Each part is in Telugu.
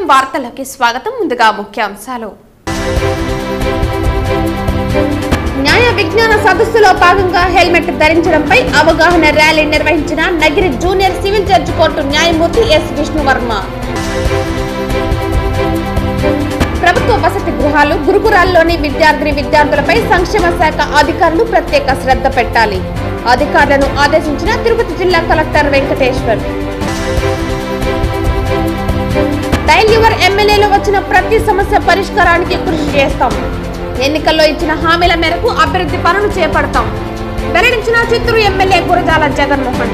వార్తలకి స్వాగతం. ముందుగా ముఖ్యాంశాలు. న్యాయ విజ్ఞాన సదస్సులో భాగంగా హెల్మెట్ ధరించడంపై అవగాహన ర్యాలీ నిర్వహించిన Nagari junior civil judge court న్యాయమూర్తి ఎస్ విష్ణువర్మ. ప్రభుత్వ వసతి గృహాలు, గురుకులాల్లోని విద్యార్థులపై సంక్షేమ శాఖ అధికారులు ప్రత్యేక శ్రద్ధ పెట్టాలి. అధికారులను ఆదేశించిన తిరుపతి జిల్లా కలెక్టర్ వెంకటేశ్వర్. డైల్ యువర్ ఎమ్మెల్యేలో వచ్చిన ప్రతి సమస్య పరిష్కారానికి కృషి చేస్తాం. ఎన్నికల్లో ఇచ్చిన హామీల మేరకు అభివృద్ధి పనులు చేపడతాం. వెల్లడించిన చిత్తూరు ఎమ్మెల్యే గురజాల జగన్మోహన్.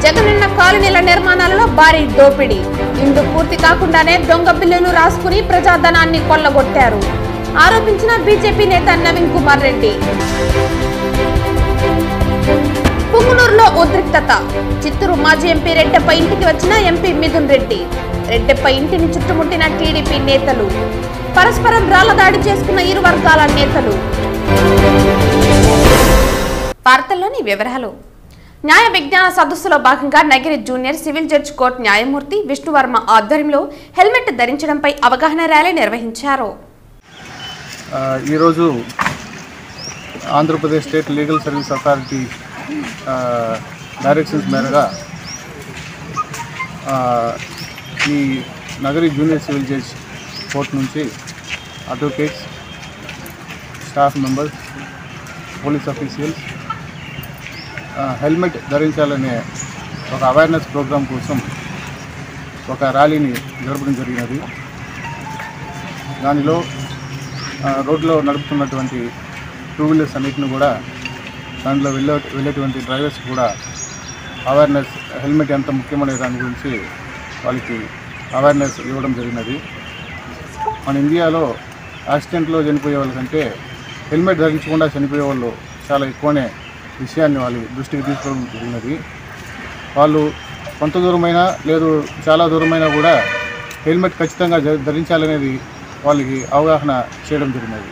జగనన్న కాలనీల నిర్మాణాలలో భారీ దోపిడీ. ఇందు పూర్తి కాకుండానే దొంగ బిల్లులు రాసుకుని ప్రజాధనాన్ని కొల్లగొట్టారు ఆరోపించిన బీజేపీ నేత నవీన్ కుమార్ రెడ్డి. పుంగునూరులో ఉద్రిక్తత. చిత్తూరు మాజీ ఎంపీ రెడ్డెప్ప ఇంటికి వచ్చిన ఎంపీ మిథున్ రెడ్డి. రెడ్డెప్ప ఇంటిని చుట్టుముట్టిన టీడీపీ నేతలు. పరస్పరం రాళ్ల దాడి చేసుకున్న ఇరు వర్గాల నేతలు. వార్తల్లోని వివరాలు. న్యాయ విజ్ఞాన సదస్సులో భాగంగా Nagari junior civil judge court న్యాయమూర్తి విష్ణువర్మ ఆధ్వర్యంలో హెల్మెట్ ధరించడంపై అవగాహన ర్యాలీ నిర్వహించారు. ఈరోజు Andhra Pradesh state legal service authority directions మేరగా ఈ Nagari junior civil judge court నుంచి advocates, staff members, police officials helmet ధరించాలనే ఒక అవేర్నెస్ ప్రోగ్రాం కోసం ఒక ర్యాలీని జరపడం జరిగినది. దానిలో రోడ్లో నడుపుతున్నటువంటి టూ వీలర్స్ అన్నిటిని కూడా, దాంట్లో వెళ్ళేటువంటి డ్రైవర్స్ కూడా అవేర్నెస్, హెల్మెట్ ఎంత ముఖ్యమనే దాని గురించి వాళ్ళకి అవేర్నెస్ ఇవ్వడం జరిగినది. మన ఇండియాలో యాక్సిడెంట్లో చనిపోయే వాళ్ళకంటే హెల్మెట్ ధరించకుండా చనిపోయే వాళ్ళు చాలా ఎక్కువనే విషయాన్ని వాళ్ళ దృష్టికి తీసుకోవడం జరిగినది. వాళ్ళు కొంత దూరమైనా లేదు చాలా దూరమైనా కూడా హెల్మెట్ ఖచ్చితంగా ధరించాలనేది వాళ్ళకి అవగాహన చేయడం జరిగినది.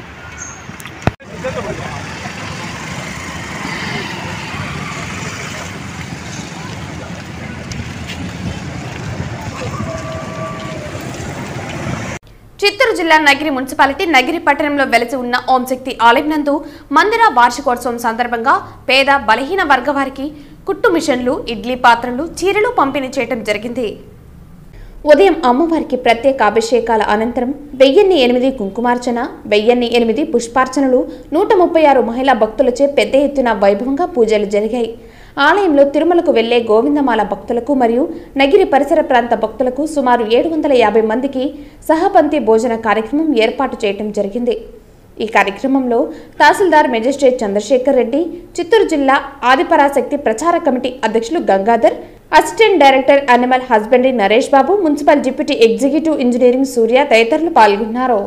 చిత్తూరు జిల్లా నగిరి మున్సిపాలిటీ నగిరి పట్టణంలో వెలసి ఉన్న ఓం శక్తి ఆలయం నందు మందిర వార్షికోత్సవం సందర్భంగా పేద బలహీన వర్గ వారికి కుట్టు మిషన్లు, ఇడ్లీ పాత్రలు, చీరలు పంపిణీ చేయడం జరిగింది. ఉదయం అమ్మవారికి ప్రత్యేక అభిషేకాల అనంతరం 1008 కుంకుమార్చన, 1008 పుష్పార్చనలు, 136 మహిళా భక్తులచే పెద్ద ఎత్తున వైభవంగా పూజలు జరిగాయి. ఆలయంలో తిరుమలకు వెళ్లే గోవిందమాల భక్తులకు మరియు నగిరి పరిసర ప్రాంత భక్తులకు సుమారు 750 మందికి సహపంక్తి భోజన కార్యక్రమం ఏర్పాటు చేయడం జరిగింది. ఈ కార్యక్రమంలో తహసీల్దార్ మెజిస్ట్రేట్ చంద్రశేఖర్ రెడ్డి, చిత్తూరు జిల్లా ఆదిపరాశక్తి ప్రచార కమిటీ అధ్యక్షులు Gangadhar, assistant director animal husbandry Naresh Babu, municipal deputy executive engineering Surya తదితరులు పాల్గొన్నారు.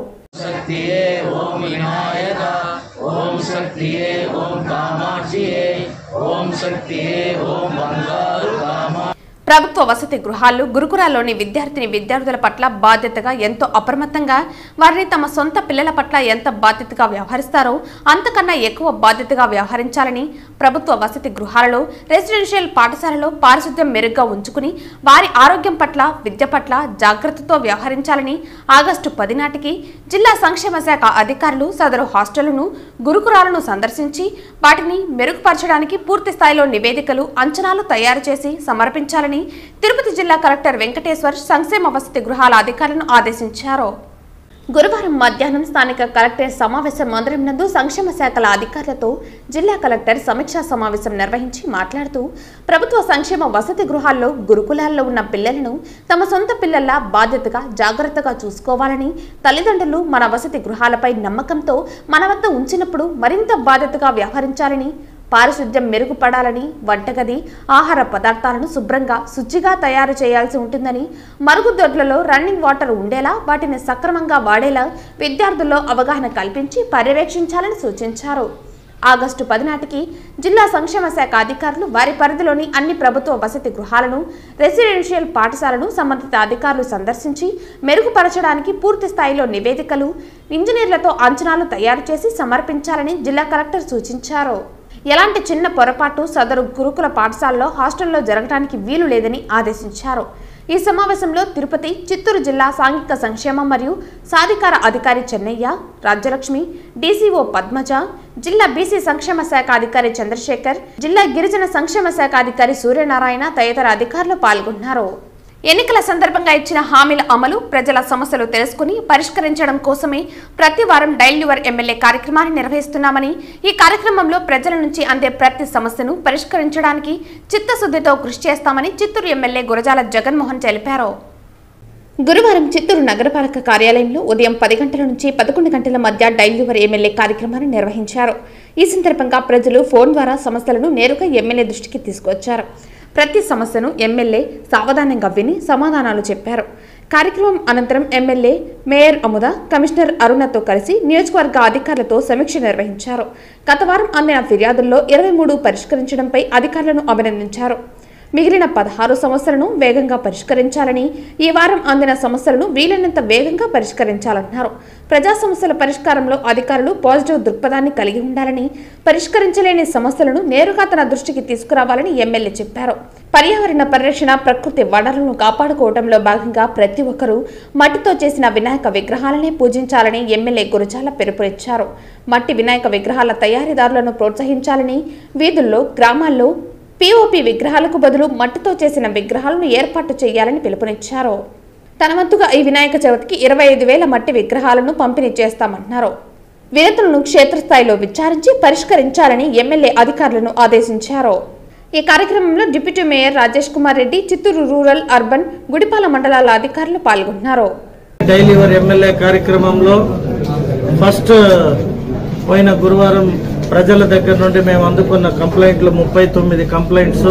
ప్రభుత్వ వసతి గృహాలు, గురుకులాల్లోని విద్యార్థుల పట్ల బాధ్యతగా, ఎంతో అప్రమత్తంగా, వారిని తమ సొంత పిల్లల పట్ల ఎంత బాధ్యతగా వ్యవహరిస్తారో అంతకన్నా ఎక్కువ బాధ్యతగా వ్యవహరించాలని, ప్రభుత్వ వసతి గృహాలలో, రెసిడెన్షియల్ పాఠశాలలో పారిశుద్ధ్యం మెరుగ్గా ఉంచుకుని వారి ఆరోగ్యం పట్ల, విద్య పట్ల జాగ్రత్తతో వ్యవహరించాలని ఆగస్టు 10 నాటికి జిల్లా సంక్షేమ శాఖ అధికారులు సదరు హాస్టళ్లను, గురుకులాలను సందర్శించి వాటిని మెరుగుపరచడానికి పూర్తి స్థాయిలో నివేదికలు, అంచనాలు తయారు చేసి సమర్పించాలని తిరుపతి జిల్లా కలెక్టర్ వెంకటేశ్వర్ సంక్షేమ వసతి గృహాల అధికారులను ఆదేశించారు. గురువారం మధ్యాహ్నం స్థానిక కలెక్టరేట్ సమావేశ మందిరం నందు సంక్షేమ శాఖల అధికారులతో జిల్లా కలెక్టర్ సమీక్షా సమావేశం నిర్వహించి మాట్లాడుతూ, ప్రభుత్వ సంక్షేమ వసతి గృహాల్లో, గురుకులాల్లో ఉన్న పిల్లలను తమ సొంత పిల్లల్లా బాధ్యతగా, జాగ్రత్తగా చూసుకోవాలని, తల్లిదండ్రులు మన వసతి గృహాలపై నమ్మకంతో మన వద్ద ఉంచినప్పుడు మరింత బాధ్యతగా వ్యవహరించాలని, పారిశుద్ధ్యం మెరుగుపడాలని, వంటగది, ఆహార పదార్థాలను శుభ్రంగా, శుచిగా తయారు చేయాల్సి ఉంటుందని, మరుగుదొడ్లలో రన్నింగ్ వాటర్ ఉండేలా, వాటిని సక్రమంగా వాడేలా విద్యార్థుల్లో అవగాహన కల్పించి పర్యవేక్షించాలని సూచించారు. ఆగస్టు 10 నాటికి జిల్లా సంక్షేమ శాఖ అధికారులు వారి పరిధిలోని అన్ని ప్రభుత్వ వసతి గృహాలను, రెసిడెన్షియల్ పాఠశాలను సంబంధిత అధికారులు సందర్శించి మెరుగుపరచడానికి పూర్తి స్థాయిలో నివేదికలు, ఇంజనీర్లతో అంచనాలు తయారు చేసి సమర్పించాలని జిల్లా కలెక్టర్ సూచించారు. ఎలాంటి చిన్న పొరపాటు సదరు గురుకుల పాఠశాలలో, హాస్టల్లో జరగడానికి వీలు లేదని ఆదేశించారు. ఈ సమావేశంలో తిరుపతి, చిత్తూరు జిల్లా సాంఘిక సంక్షేమం మరియు సాధికార అధికారి చెన్నయ్య, రాజ్యలక్ష్మి, డీసీఓ పద్మజ, జిల్లా బీసీ సంక్షేమ శాఖ అధికారి చంద్రశేఖర్, జిల్లా గిరిజన సంక్షేమ శాఖ అధికారి సూర్యనారాయణ తదితర అధికారులు పాల్గొన్నారు. ఎన్నికల సందర్భంగా ఇచ్చిన హామీల అమలు, ప్రజల సమస్యలు తెలుసుకుని పరిష్కరించడం కోసమే ప్రతి వారం డైల్ యువర్ ఎమ్మెల్యే కార్యక్రమాన్ని నిర్వహిస్తున్నామని, ఈ కార్యక్రమంలో ప్రజల నుంచి అందే ప్రతి సమస్యను పరిష్కరించడానికి చిత్తశుద్ధితో కృషి చేస్తామని చిత్తూరు ఎమ్మెల్యే గురజాల జగన్మోహన్ తెలిపారు. గురువారం చిత్తూరు నగరపాలక కార్యాలయంలో ఉదయం 10 గంటల నుంచి 11 గంటల మధ్య డైల్ యువర్ ఎమ్మెల్యే కార్యక్రమాన్ని నిర్వహించారు. ఈ సందర్భంగా ప్రజలు ఫోన్ ద్వారా సమస్యలను నేరుగా ఎమ్మెల్యే దృష్టికి తీసుకొచ్చారు. ప్రతి సమస్యను ఎమ్మెల్యే సావధానంగా విని సమాధానాలు చెప్పారు. కార్యక్రమం అనంతరం ఎమ్మెల్యే మేయర్ అముద, కమిషనర్ అరుణతో కలిసి నియోజకవర్గ అధికారులతో సమీక్ష నిర్వహించారు. గత వారం అందిన ఫిర్యాదుల్లో 23 పరిష్కరించడంపై అధికారులను అభినందించారు. మిగిలిన 16 సమస్యలను వేగంగా పరిష్కరించాలని, ఈ వారం అందిన సమస్యలను వీలైనంత వేగంగా పరిష్కరించాలన్నారు. ప్రజా సమస్యల పరిష్కారంలో అధికారులు పాజిటివ్ దృక్పథాన్ని కలిగి ఉండాలని, పరిష్కరించలేని సమస్యలను నేరుగా తన దృష్టికి తీసుకురావాలని ఎమ్మెల్యే చెప్పారు. పర్యావరణ పరిరక్షణ, ప్రకృతి వనరులను కాపాడుకోవడంలో భాగంగా ప్రతి ఒక్కరూ మట్టితో చేసిన వినాయక విగ్రహాలనే పూజించాలని ఎమ్మెల్యే గురజాల పిలుపునిచ్చారు. మట్టి వినాయక విగ్రహాల తయారీదారులను ప్రోత్సహించాలని, వీధుల్లో, గ్రామాల్లో పీఓపీ విగ్రహాలకు బదులు మట్టితో చేసిన విగ్రహాలను ఏర్పాటు చేయాలని పిలుపునిచ్చారు. తన వంతుగా ఈ వినాయక చవితికి 25,000 మట్టి విగ్రహాలను పంపిణీ చేస్తామన్నారు. వినతులను క్షేత్రస్థాయిలో విచారించి పరిష్కరించాలని ఎమ్మెల్యే అధికారులను ఆదేశించారు. ఈ కార్యక్రమంలో deputy mayor Rajesh Kumar Reddy, Chittoor rural, urban, Gudipala మండలాల అధికారులు పాల్గొన్నారు. డైలీ యువర్ ఎమ్మెల్యే కార్యక్రమంలో ఫస్ట్ పోయిన గురువారం ప్రజల దగ్గర నుండి మేము అందుకున్న కంప్లైంట్లు 39 కంప్లైంట్స్,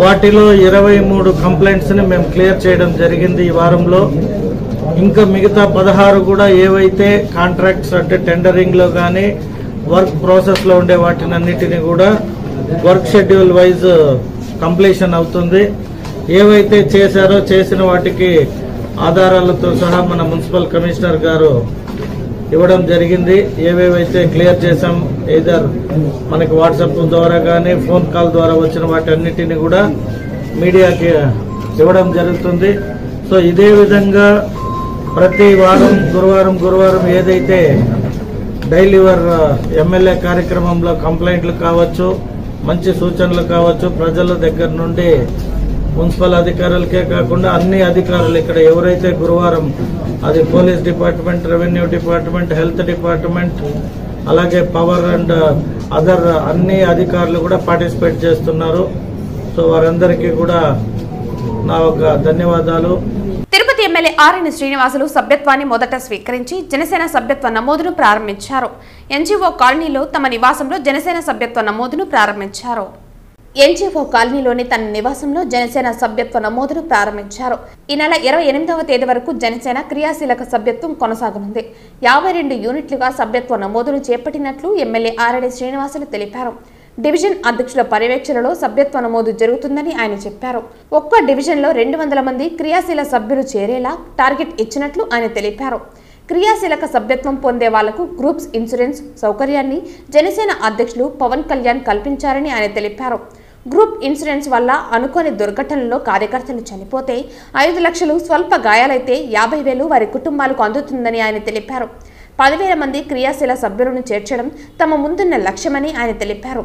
వాటిలో 23 కంప్లైంట్స్ ని మేము క్లియర్ చేయడం జరిగింది ఈ వారంలో. ఇంకా మిగతా 16 కూడా ఏవైతే కాంట్రాక్ట్స్ అంటే టెండరింగ్ లో కానీ వర్క్ ప్రాసెస్ లో ఉండే వాటినన్నిటిని కూడా వర్క్ షెడ్యూల్ వైజ్ కంప్లీషన్ అవుతుంది. ఏవైతే చేశారో చేసిన వాటికి ఆధారాలతో సహా మన మున్సిపల్ కమిషనర్ గారు ఇవ్వడం జరిగింది. ఏవేవైతే క్లియర్ చేసాం, ఏదర్ మనకి వాట్సాప్ ద్వారా కానీ ఫోన్ కాల్ ద్వారా వచ్చిన వాటి అన్నిటిని కూడా మీడియాకి ఇవ్వడం జరుగుతుంది. సో ఇదే విధంగా ప్రతి వారం గురువారం ఏదైతే డైల్ యువర్ ఎమ్మెల్యే కార్యక్రమంలో కంప్లైంట్లు కావచ్చు, మంచి సూచనలు కావచ్చు, ప్రజల దగ్గర నుండి మున్సిపల్ అధికారులకే కాకుండా అన్ని అధికారులు ఇక్కడ ఎవరైతే గురువారం అది police department, revenue department, health department, అలాగే పవర్ అండ్ అదర్ అన్ని అధికారులు కూడా పార్టిసిపేట్ చేస్తున్నారు. సో వారందరికీ కూడా నా ఒక ధన్యవాదాలు. తిరుపతి ఎమ్మెల్యే ఆర్ఎన్ శ్రీనివాసులు సభ్యత్వాన్ని మొదట స్వీకరించి జనసేన సభ్యత్వ నమోదును ప్రారంభించారు. ఎన్జీఓ కాలనీలో తమ నివాసంలో జనసేన సభ్యత్వ నమోదును ప్రారంభించారు. ఎన్జీఓ కాలనీలోని తన నివాసంలో జనసేన సభ్యత్వ నమోదును ప్రారంభించారు. ఈ నెల 28వ తేదీ వరకు జనసేన క్రియాశీలక సభ్యత్వం కొనసాగనుంది. 52 యూనిట్లుగా సభ్యత్వ నమోదును చేపట్టినట్లు ఎమ్మెల్యే ఆర్ఎన్ శ్రీనివాసులు తెలిపారు. డివిజన్ అధ్యక్షుల పర్యవేక్షణలో సభ్యత్వ నమోదు జరుగుతుందని ఆయన చెప్పారు. ఒక్కో డివిజన్లో 200 మంది క్రియాశీల సభ్యులు చేరేలా టార్గెట్ ఇచ్చినట్లు ఆయన తెలిపారు. క్రియాశీలక సభ్యత్వం పొందే వాళ్లకు గ్రూప్స్ ఇన్సూరెన్స్ సౌకర్యాన్ని జనసేన అధ్యక్షులు పవన్ కళ్యాణ్ కల్పించారని ఆయన తెలిపారు. గ్రూప్ ఇన్సూరెన్స్ వల్ల అనుకోని దుర్ఘటనలో కార్యకర్తలు చనిపోతే 5 లక్షలు, స్వల్ప గాయాలైతే 50,000 వారి కుటుంబాలకు అందుతుందని ఆయన తెలిపారు. 10,000 మంది క్రియాశీల సభ్యులను చేర్చడం తమ ముందున్న లక్ష్యమని ఆయన తెలిపారు.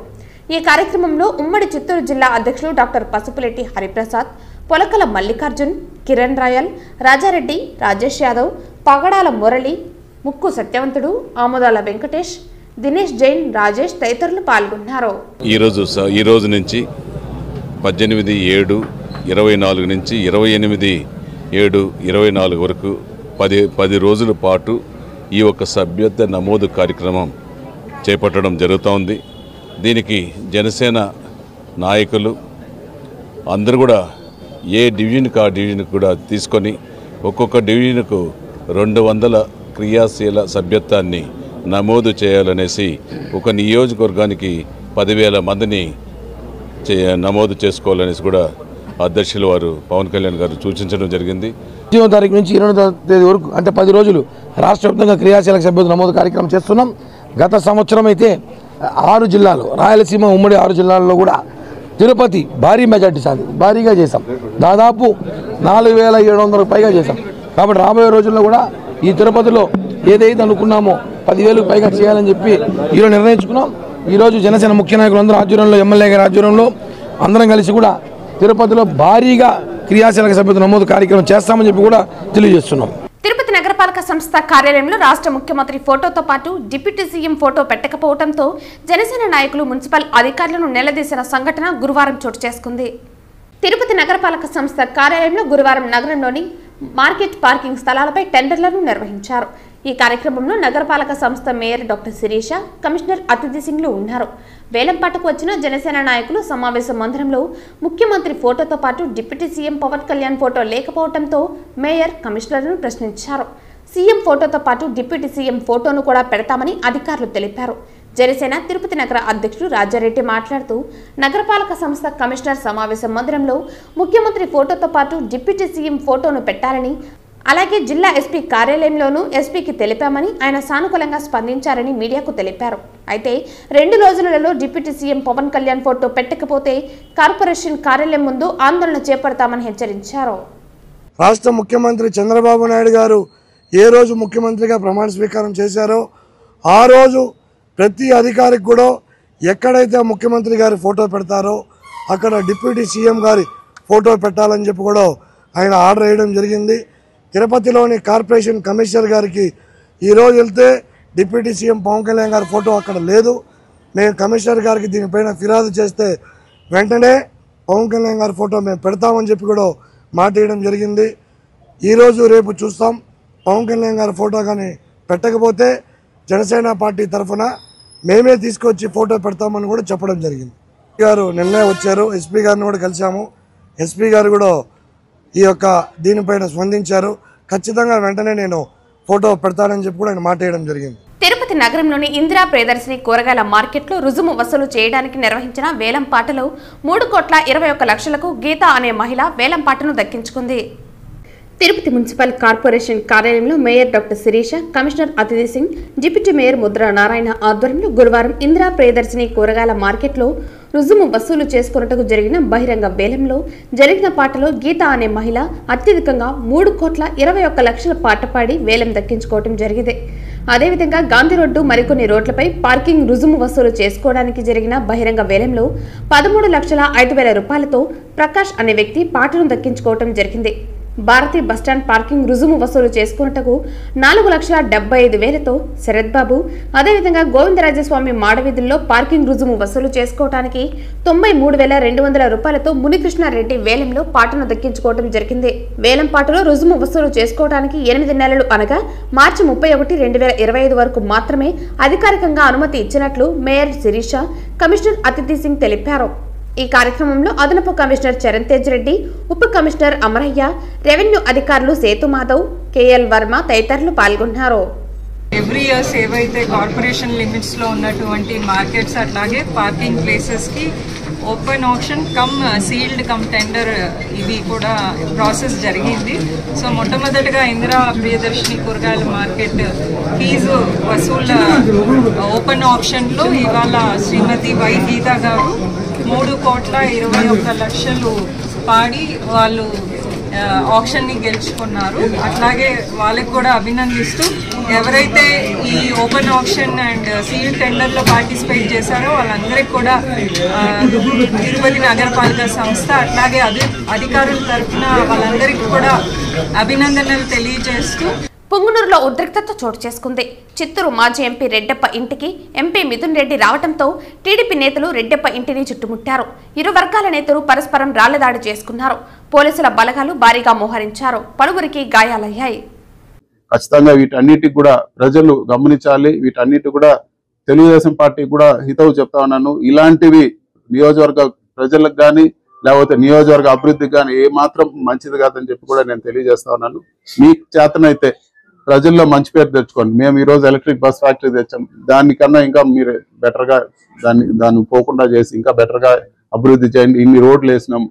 ఈ కార్యక్రమంలో ఉమ్మడి చిత్తూరు జిల్లా అధ్యక్షులు డాక్టర్ పసుపులెట్టి హరిప్రసాద్, పొలకల మల్లికార్జున్, కిరణ్ రాయల్, రాజారెడ్డి, రాజేష్ యాదవ్, పగడాల మురళి, ముక్కు సత్యవంతుడు, ఆమోదాల వెంకటేష్, దినేష్ జైన్, రాజేష్ తదితరులు పాల్గొన్నారు. ఈ రోజు నుంచి 18/7/24 నుంచి 28/7/24 వరకు 10 రోజుల పాటు ఈ యొక్క సభ్యత్వ నమోదు కార్యక్రమం చేపట్టడం జరుగుతోంది. దీనికి జనసేన నాయకులు అందరూ కూడా ఏ డివిజన్కి ఆ డివిజన్ కూడా తీసుకొని ఒక్కొక్క డివిజన్కు 200 క్రియాశీల సభ్యత్వాన్ని నమోదు చేయాలనేసి ఒక నియోజకవర్గానికి 10,000 మందిని నమోదు చేసుకోవాలనేసి కూడా అధ్యక్షులు వారు పవన్ కళ్యాణ్ గారు సూచించడం జరిగింది. 8వ తారీఖు నుంచి 28వ తేదీ వరకు అంటే 10 రోజులు రాష్ట్ర వ్యాప్తంగా క్రియాశీలక సభ్యత్వ నమోదు కార్యక్రమం చేస్తున్నాం. గత సంవత్సరం అయితే 6 జిల్లాలు, రాయలసీమ ఉమ్మడి 6 జిల్లాల్లో కూడా తిరుపతి భారీ మెజార్టీ సాధి భారీగా చేశాం. దాదాపు 4700 పైగా చేశాం. కాబట్టి రాబోయే రోజుల్లో కూడా ఈ తిరుపతిలో ఏదైతే అనుకున్నామో 10,000 పైగా చేయాలని చెప్పి ఈరోజు నిర్ణయించుకున్నాం. ఈరోజు జనసేన ముఖ్య నాయకులందరూ ఆధ్వర్యంలో, ఎమ్మెల్యే గారి ఆధ్వర్యంలో అందరం కలిసి కూడా తిరుపతిలో భారీగా క్రియాశీలక సభ్యత్వ నమోదు కార్యక్రమం చేస్తామని చెప్పి కూడా తెలియజేస్తున్నాం. తిరుపతి నగరపాలక సంస్థ కార్యాలయంలో రాష్ట్ర ముఖ్యమంత్రి ఫోటోతో పాటు డిప్యూటీ సీఎం ఫోటో పెట్టకపోవడంతో జనసేన నాయకులు మున్సిపల్ అధికారులను నిలదీసిన సంఘటన గురువారం చోటు చేసుకుంది. తిరుపతి నగరపాలక సంస్థ కార్యాలయంలో గురువారం నగరంలోని మార్కెట్ పార్కింగ్ స్థలాలపై టెండర్లను నిర్వహించారు. ఈ కార్యక్రమంలో నగరపాలక సంస్థ మేయర్ డాక్టర్ శిరీష, కమిషనర్ అతిథి సింగ్లు ఉన్నారు. వేలంపాటకు వచ్చిన జనసేన నాయకులు సమావేశ మందిరంలో ముఖ్యమంత్రి ఫోటోతో పాటు deputy CM Pawan Kalyan photo లేకపోవడంతో మేయర్, కమిషనర్ను ప్రశ్నించారు. సీఎం ఫోటోతో పాటు డిప్యూటీ సీఎం ఫోటోను కూడా పెడతామని అధికారులు తెలిపారు. జనసేన తిరుపతి నగర అధ్యక్షుడు రాజారెడ్డి మాట్లాడుతూ నగరపాలక సంస్థ కమిషనర్ సమావేశ మందిరంలో ముఖ్యమంత్రి ఫోటోతో పాటు డిప్యూటీ సీఎం ఫోటోను పెట్టాలని, అలాగే జిల్లా ఎస్పీ కార్యాలయంలోనూ ఎస్పీకి తెలిపామని ఆయన సానుకూలంగా స్పందించారని మీడియాకు తెలిపారు. అయితే 2 రోజులలో deputy CM Pawan Kalyan photo పెట్టకపోతే కార్పొరేషన్ కార్యాలయం ముందు ఆందోళన చేపడతామని హెచ్చరించారు. రాష్ట్ర ముఖ్యమంత్రి చంద్రబాబు నాయుడు గారు ఏ రోజు ముఖ్యమంత్రిగా ప్రమాణ స్వీకారం చేశారో ఆ రోజు ప్రతి అధికారికి కూడా ఎక్కడైతే ముఖ్యమంత్రి గారి ఫోటో పెడతారో అక్కడ డిప్యూటీ సీఎం గారి ఫోటో పెట్టాలని చెప్పి కూడా ఆయన ఆర్డర్ వేయడం జరిగింది. తిరుపతిలోని కార్పొరేషన్ కమిషనర్ గారికి ఈరోజు వెళ్తే డిప్యూటీ సీఎం పవన్ కళ్యాణ్ గారి ఫోటో అక్కడ లేదు. మేము కమిషనర్ గారికి దీనిపైన ఫిర్యాదు చేస్తే వెంటనే పవన్ కళ్యాణ్ గారి ఫోటో మేము పెడతామని చెప్పి కూడా మాట వేయడం జరిగింది. ఈరోజు రేపు చూస్తాం. పవన్ కళ్యాణ్ గారి ఫోటో కానీ పెట్టకపోతే జనసేన పార్టీ తరఫున మేమే తీసుకొచ్చి ఫోటో పెడతామని కూడా చెప్పడం జరిగింది. గారు నిన్నే వచ్చారు, ఎస్పీ గారిని కూడా కలిసాము. ఎస్పీ గారు కూడా ఈ యొక్క దీనిపైన స్పందించారు. ఖచ్చితంగా వెంటనే నేను ఫోటో పెడతానని చెప్పి కూడా ఆయన మాట వేయడం జరిగింది. తిరుపతి నగరంలోని ఇందిరా ప్రియదర్శిని కూరగాయల మార్కెట్లో రుజుము వసూలు చేయడానికి నిర్వహించిన వేలంపాటలో 3,21,00,000కు గీత అనే మహిళ వేలంపాటను దక్కించుకుంది. తిరుపతి మున్సిపల్ కార్పొరేషన్ కార్యాలయంలో మేయర్ డాక్టర్ శిరీష, కమిషనర్ అతిథి సింగ్, డిప్యూటీ మేయర్ ముద్రా నారాయణ ఆధ్వర్యంలో గురువారం ఇందిరా ప్రియదర్శిని కూరగాయల మార్కెట్లో రుజుము వసూలు చేసుకున్నట్టుకు జరిగిన బహిరంగ వేలంలో జరిగిన పాటలో గీత అనే మహిళ అత్యధికంగా 3,21,00,000 పాట పాడి వేలం దక్కించుకోవడం జరిగింది. అదేవిధంగా గాంధీ రోడ్డు మరికొన్ని రోడ్లపై పార్కింగ్ రుజుము వసూలు చేసుకోవడానికి జరిగిన బహిరంగ వేలంలో 13,05,000 రూపాయలతో ప్రకాష్ అనే వ్యక్తి పాటను దక్కించుకోవడం జరిగింది. భారతీ బస్టాండ్ పార్కింగ్ రుజుము వసూలు చేసుకున్నట్టుకు 4,75,000తో శరత్ బాబు, అదేవిధంగా గోవిందరాజస్వామి మాడవీధుల్లో పార్కింగ్ రుజుము వసూలు చేసుకోవడానికి 93,200 రూపాయలతో మునికృష్ణారెడ్డి వేలంలో పాటను దక్కించుకోవడం జరిగింది. వేలం పాటలో రుజుము వసూలు చేసుకోవడానికి 8 నెలలు అనగా మార్చి 31, 2025 వరకు మాత్రమే అధికారికంగా అనుమతి ఇచ్చినట్లు మేయర్ శిరీష, కమిషనర్ అతిథి సింగ్ తెలిపారు. ఈ కార్యక్రమంలో అదనపు కమిషనర్ చరణ్ తేజ్ రెడ్డి, ఉప కమిషనర్ అమరయ్య, రెవెన్యూ అధికారులు సేతు మాధవ్, కేఎల్ వర్మ తదితరులు పాల్గొన్నారు. ఎవ్రీ ఇయర్స్ ఏవైతే కార్పొరేషన్ లిమిట్స్ లో ఉన్నటువంటి మార్కెట్స్ అట్లాగే పార్కింగ్ ప్లేసెస్ కి open option come sealed come tender ఇది కూడా ప్రాసెస్ జరిగింది. సో మొట్టమొదటిగా ఇందిరా ప్రియదర్శిని కూరగాయల మార్కెట్ ఫీజు వసూళ్ల ఓపెన్ ఆప్షన్లో ఇవాళ శ్రీమతి వై గీత గారు 3,21,00,000 పాడి వాళ్ళు ఆప్షన్ ని గెలుచుకున్నారు. అట్లాగే వాళ్ళకి కూడా అభినందిస్తూ ఎవరైతే ఈ open option and seal tender లో పార్టిసిపేట్ చేశారో వాళ్ళందరికీ కూడా తిరుపతి నగరపాలక సంస్థ అట్లాగే అధికారుల తరఫున వాళ్ళందరికీ కూడా అభినందనలు తెలియజేస్తూ పుంగునూరులో ఉద్రిక్తత చోటు చేసుకుంది. చిత్తూరు మాజీ ఎంపీ రెడ్డప్ప ఇంటికి ఎంపీ మిథున్ రెడ్డి రావడంతో టీడీపీ నేతలు రెడ్డప్ప ఇంటిని చుట్టుముట్టారు. ఇరు వర్గాల నేతలు పరస్పరం రాళ్లదాడి చేసుకున్నారు. పోలీసుల బలగాలు భారీగా మోహరించారు. పలువురికి గాయాలయ్యాయి. ఖచ్చితంగా వీటన్నిటికి కూడా ప్రజలు గమనించాలి. వీటన్నిటి కూడా తెలుగుదేశం పార్టీ కూడా హితవు చెప్తా ఉన్నాను. ఇలాంటివి నియోజకవర్గ ప్రజలకు కానీ లేకపోతే నియోజకవర్గ అభివృద్ధికి కానీ ఏ మాత్రం మంచిది కాదని చెప్పి కూడా నేను తెలియజేస్తా ఉన్నాను. మీకు చేతనైతే ప్రజల్లో మంచి పేరు తెచ్చుకోండి. మేము ఈరోజు ఎలక్ట్రిక్ బస్ ఫ్యాక్టరీ తెచ్చాం. దానికన్నా ఇంకా మీరు బెటర్గా దాన్ని పోకుండా చేసి ఇంకా బెటర్గా అభివృద్ధి చేయండి. ఇన్ని రోడ్లు వేసినాం,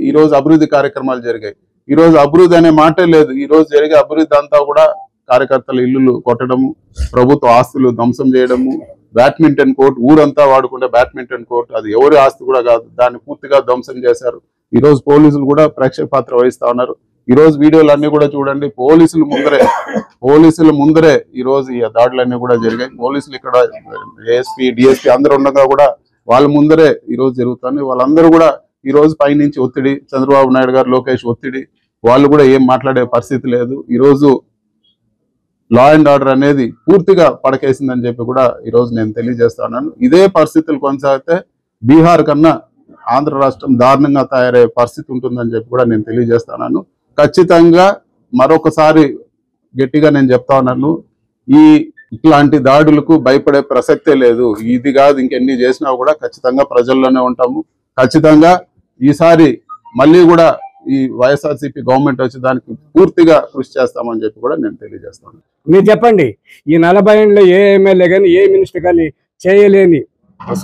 ఈరోజు అభివృద్ధి కార్యక్రమాలు జరిగాయి. ఈరోజు అభివృద్ధి అనే మాటే లేదు. ఈరోజు జరిగే అభివృద్ధి అంతా కూడా కార్యకర్తల ఇల్లులు కొట్టడము, ప్రభుత్వ ఆస్తులు ధ్వంసం చేయడము, బ్యాడ్మింటన్ కోర్ట్, ఊరంతా వాడుకుంటే బ్యాడ్మింటన్ కోర్ట్, అది ఎవరి ఆస్తి కూడా కాదు, దాన్ని పూర్తిగా ధ్వంసం చేశారు. ఈ రోజు పోలీసులు కూడా ప్రేక్షక పాత్ర వహిస్తా ఉన్నారు. ఈ రోజు వీడియోలు అన్ని కూడా చూడండి, పోలీసుల ముందరే ఈ రోజు ఈ దాడులన్నీ కూడా జరిగాయి. పోలీసులు ఇక్కడ ఏఎస్పీ డిఎస్పీ అందరూ ఉండగా కూడా వాళ్ళ ముందరే ఈ రోజు జరుగుతుంది. వాళ్ళందరూ కూడా ఈ రోజు పైనుంచి ఒత్తిడి, చంద్రబాబు నాయుడు గారు, లోకేష్ ఒత్తిడి, వాళ్ళు కూడా ఏం మాట్లాడే పరిస్థితి లేదు. ఈ రోజు లా అండ్ ఆర్డర్ అనేది పూర్తిగా పడకేసిందని చెప్పి కూడా ఈ రోజు నేను తెలియజేస్తున్నాను. ఇదే పరిస్థితులు కొనసాగితే బీహార్ కన్నా ఆంధ్ర రాష్ట్రం దారుణంగా తయారయ్యే పరిస్థితి ఉంటుందని చెప్పి కూడా నేను తెలియజేస్తున్నాను. ఖచ్చితంగా మరొకసారి గట్టిగా నేను చెప్తా ఉన్నాను, ఇట్లాంటి దాడులకు భయపడే ప్రసక్తే లేదు. ఇది కాదు, ఇంకెన్ని చేసినా కూడా ఖచ్చితంగా ప్రజల్లోనే ఉంటాము. ఖచ్చితంగా ఈసారి మళ్ళీ కూడా ఈ వైఎస్ఆర్సీపీ గవర్నమెంట్ వచ్చి దానికి పూర్తిగా కృషి చేస్తామని చెప్పి కూడా నేను తెలియజేస్తాను. మీరు చెప్పండి, ఈ 40 ఏళ్ళలో ఏ ఎమ్మెల్యే కానీ ఏ మినిస్టర్ కానీ చేయలేని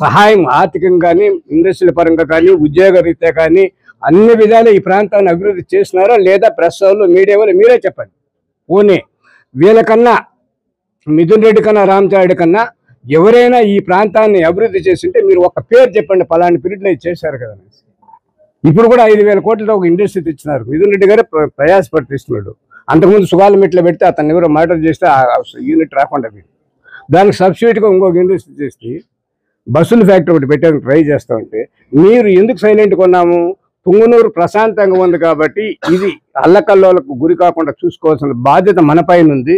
సహాయం ఆర్థికంగా కానీ, ఇండస్ట్రీల పరంగా కానీ, ఉద్యోగ రీత్యా కానీ అన్ని విధాలు ఈ ప్రాంతాన్ని అభివృద్ధి చేసినారా లేదా? ప్రెస్ వాళ్ళు, మీడియా వాళ్ళు మీరే చెప్పండి. పోనీ వీళ్ళకన్నా, మిథున్ రెడ్డి కన్నా, రామచారెడ్డి కన్నా ఎవరైనా ఈ ప్రాంతాన్ని అభివృద్ధి చేస్తుంటే మీరు ఒక పేరు చెప్పండి, పలాని పీరియడ్లో చేశారు కదా. ఇప్పుడు కూడా 5,000 కోట్లతో ఒక ఇండస్ట్రీ తెచ్చినారు. మిథున్ రెడ్డి గారే ప్రయాసపడి తెస్తున్నాడు. అంతకుముందు సుగాల మెట్లో పెడితే అతన్ని ఎవరో మర్డర్ చేస్తే యూనిట్ రాకుండా దానికి సబ్సిడీగా ఇంకొక ఇండస్ట్రీ చేసి బస్సుల ఫ్యాక్టరీ ఒకటి పెట్టడానికి ట్రై చేస్తూ ఉంటే మీరు ఎందుకు సైలెంట్ కొన్నాము? పుంగనూరు ప్రశాంతంగా ఉంది కాబట్టి ఇది అల్లకల్లోలకు గురి కాకుండా చూసుకోవాల్సిన బాధ్యత మన పైన ఉంది.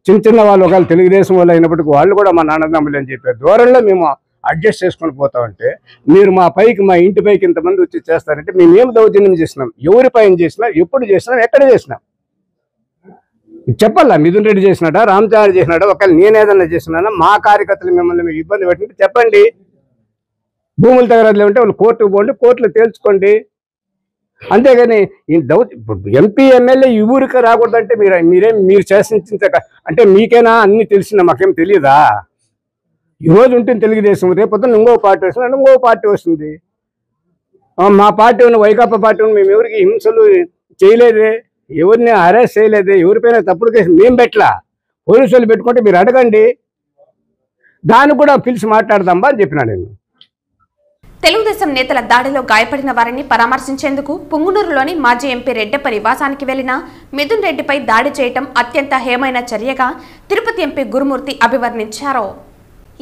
చిన్న వాళ్ళు ఒకవేళ తెలుగుదేశం వాళ్ళు అయినప్పటికీ వాళ్ళు కూడా మా నాన్నదమ్ములు అని చెప్పారు. దూరంలో మేము అడ్జస్ట్ చేసుకొని పోతామంటే మీరు మా ఇంటి పైకి ఇంతమంది వచ్చి చేస్తారంటే మేము ఏం దౌర్జన్యం చేసినాం? ఎవరి పైన చేసినా, ఎప్పుడు చేసినాం, ఎక్కడ చేసినాం చెప్పాలా? మిథున్ రెడ్డి చేసినాడా, రామచారి చేసినాడా, ఒకవేళ నేనేదన్నా చేసినానా? మా కార్యకర్తలు మిమ్మల్ని మీరు ఇబ్బంది పెట్టింటే చెప్పండి. భూములు తగరాలు ఉంటే వాళ్ళు కోర్టుకు పోండి, కోర్టులో తేల్చుకోండి. అంతేగాని ఎంపీ ఎమ్మెల్యే ఈ ఊరికి రాకూడదంటే మీరు శాసించక అంటే మీకేనా అన్ని తెలిసినా? మాకేం తెలియదా? ఈరోజు ఉంటుంది తెలుగుదేశం, రేపొద్దున ఇంకో పార్టీ వస్తుంది, ఇంకో పార్టీ వస్తుంది. మా పార్టీ ఉన్న వైకాపా పార్టీ ఉన్న మేము ఎవరికి హింసలు చేయలేదే, ఎవరిని అరెస్ట్ చేయలేదే, ఎవరిపైన తప్పుడు కేసు మేము పెట్టలా. పోలీసు వాళ్ళు పెట్టుకుంటే మీరు అడగండి, దాన్ని కూడా పిలిచి మాట్లాడదాంబా అని చెప్పినా నేను. తెలుగుదేశం నేతల దాడిలో గాయపడిన వారిని పరామర్శించేందుకు పుంగునూరులోని మాజీ ఎంపీ రెడ్డప్ప నివాసానికి వెళ్లిన మిథున్ రెడ్డిపై దాడి చేయటం అత్యంత హేమైన చర్యగా తిరుపతి ఎంపీ గురుమూర్తి అభివర్ణించారు.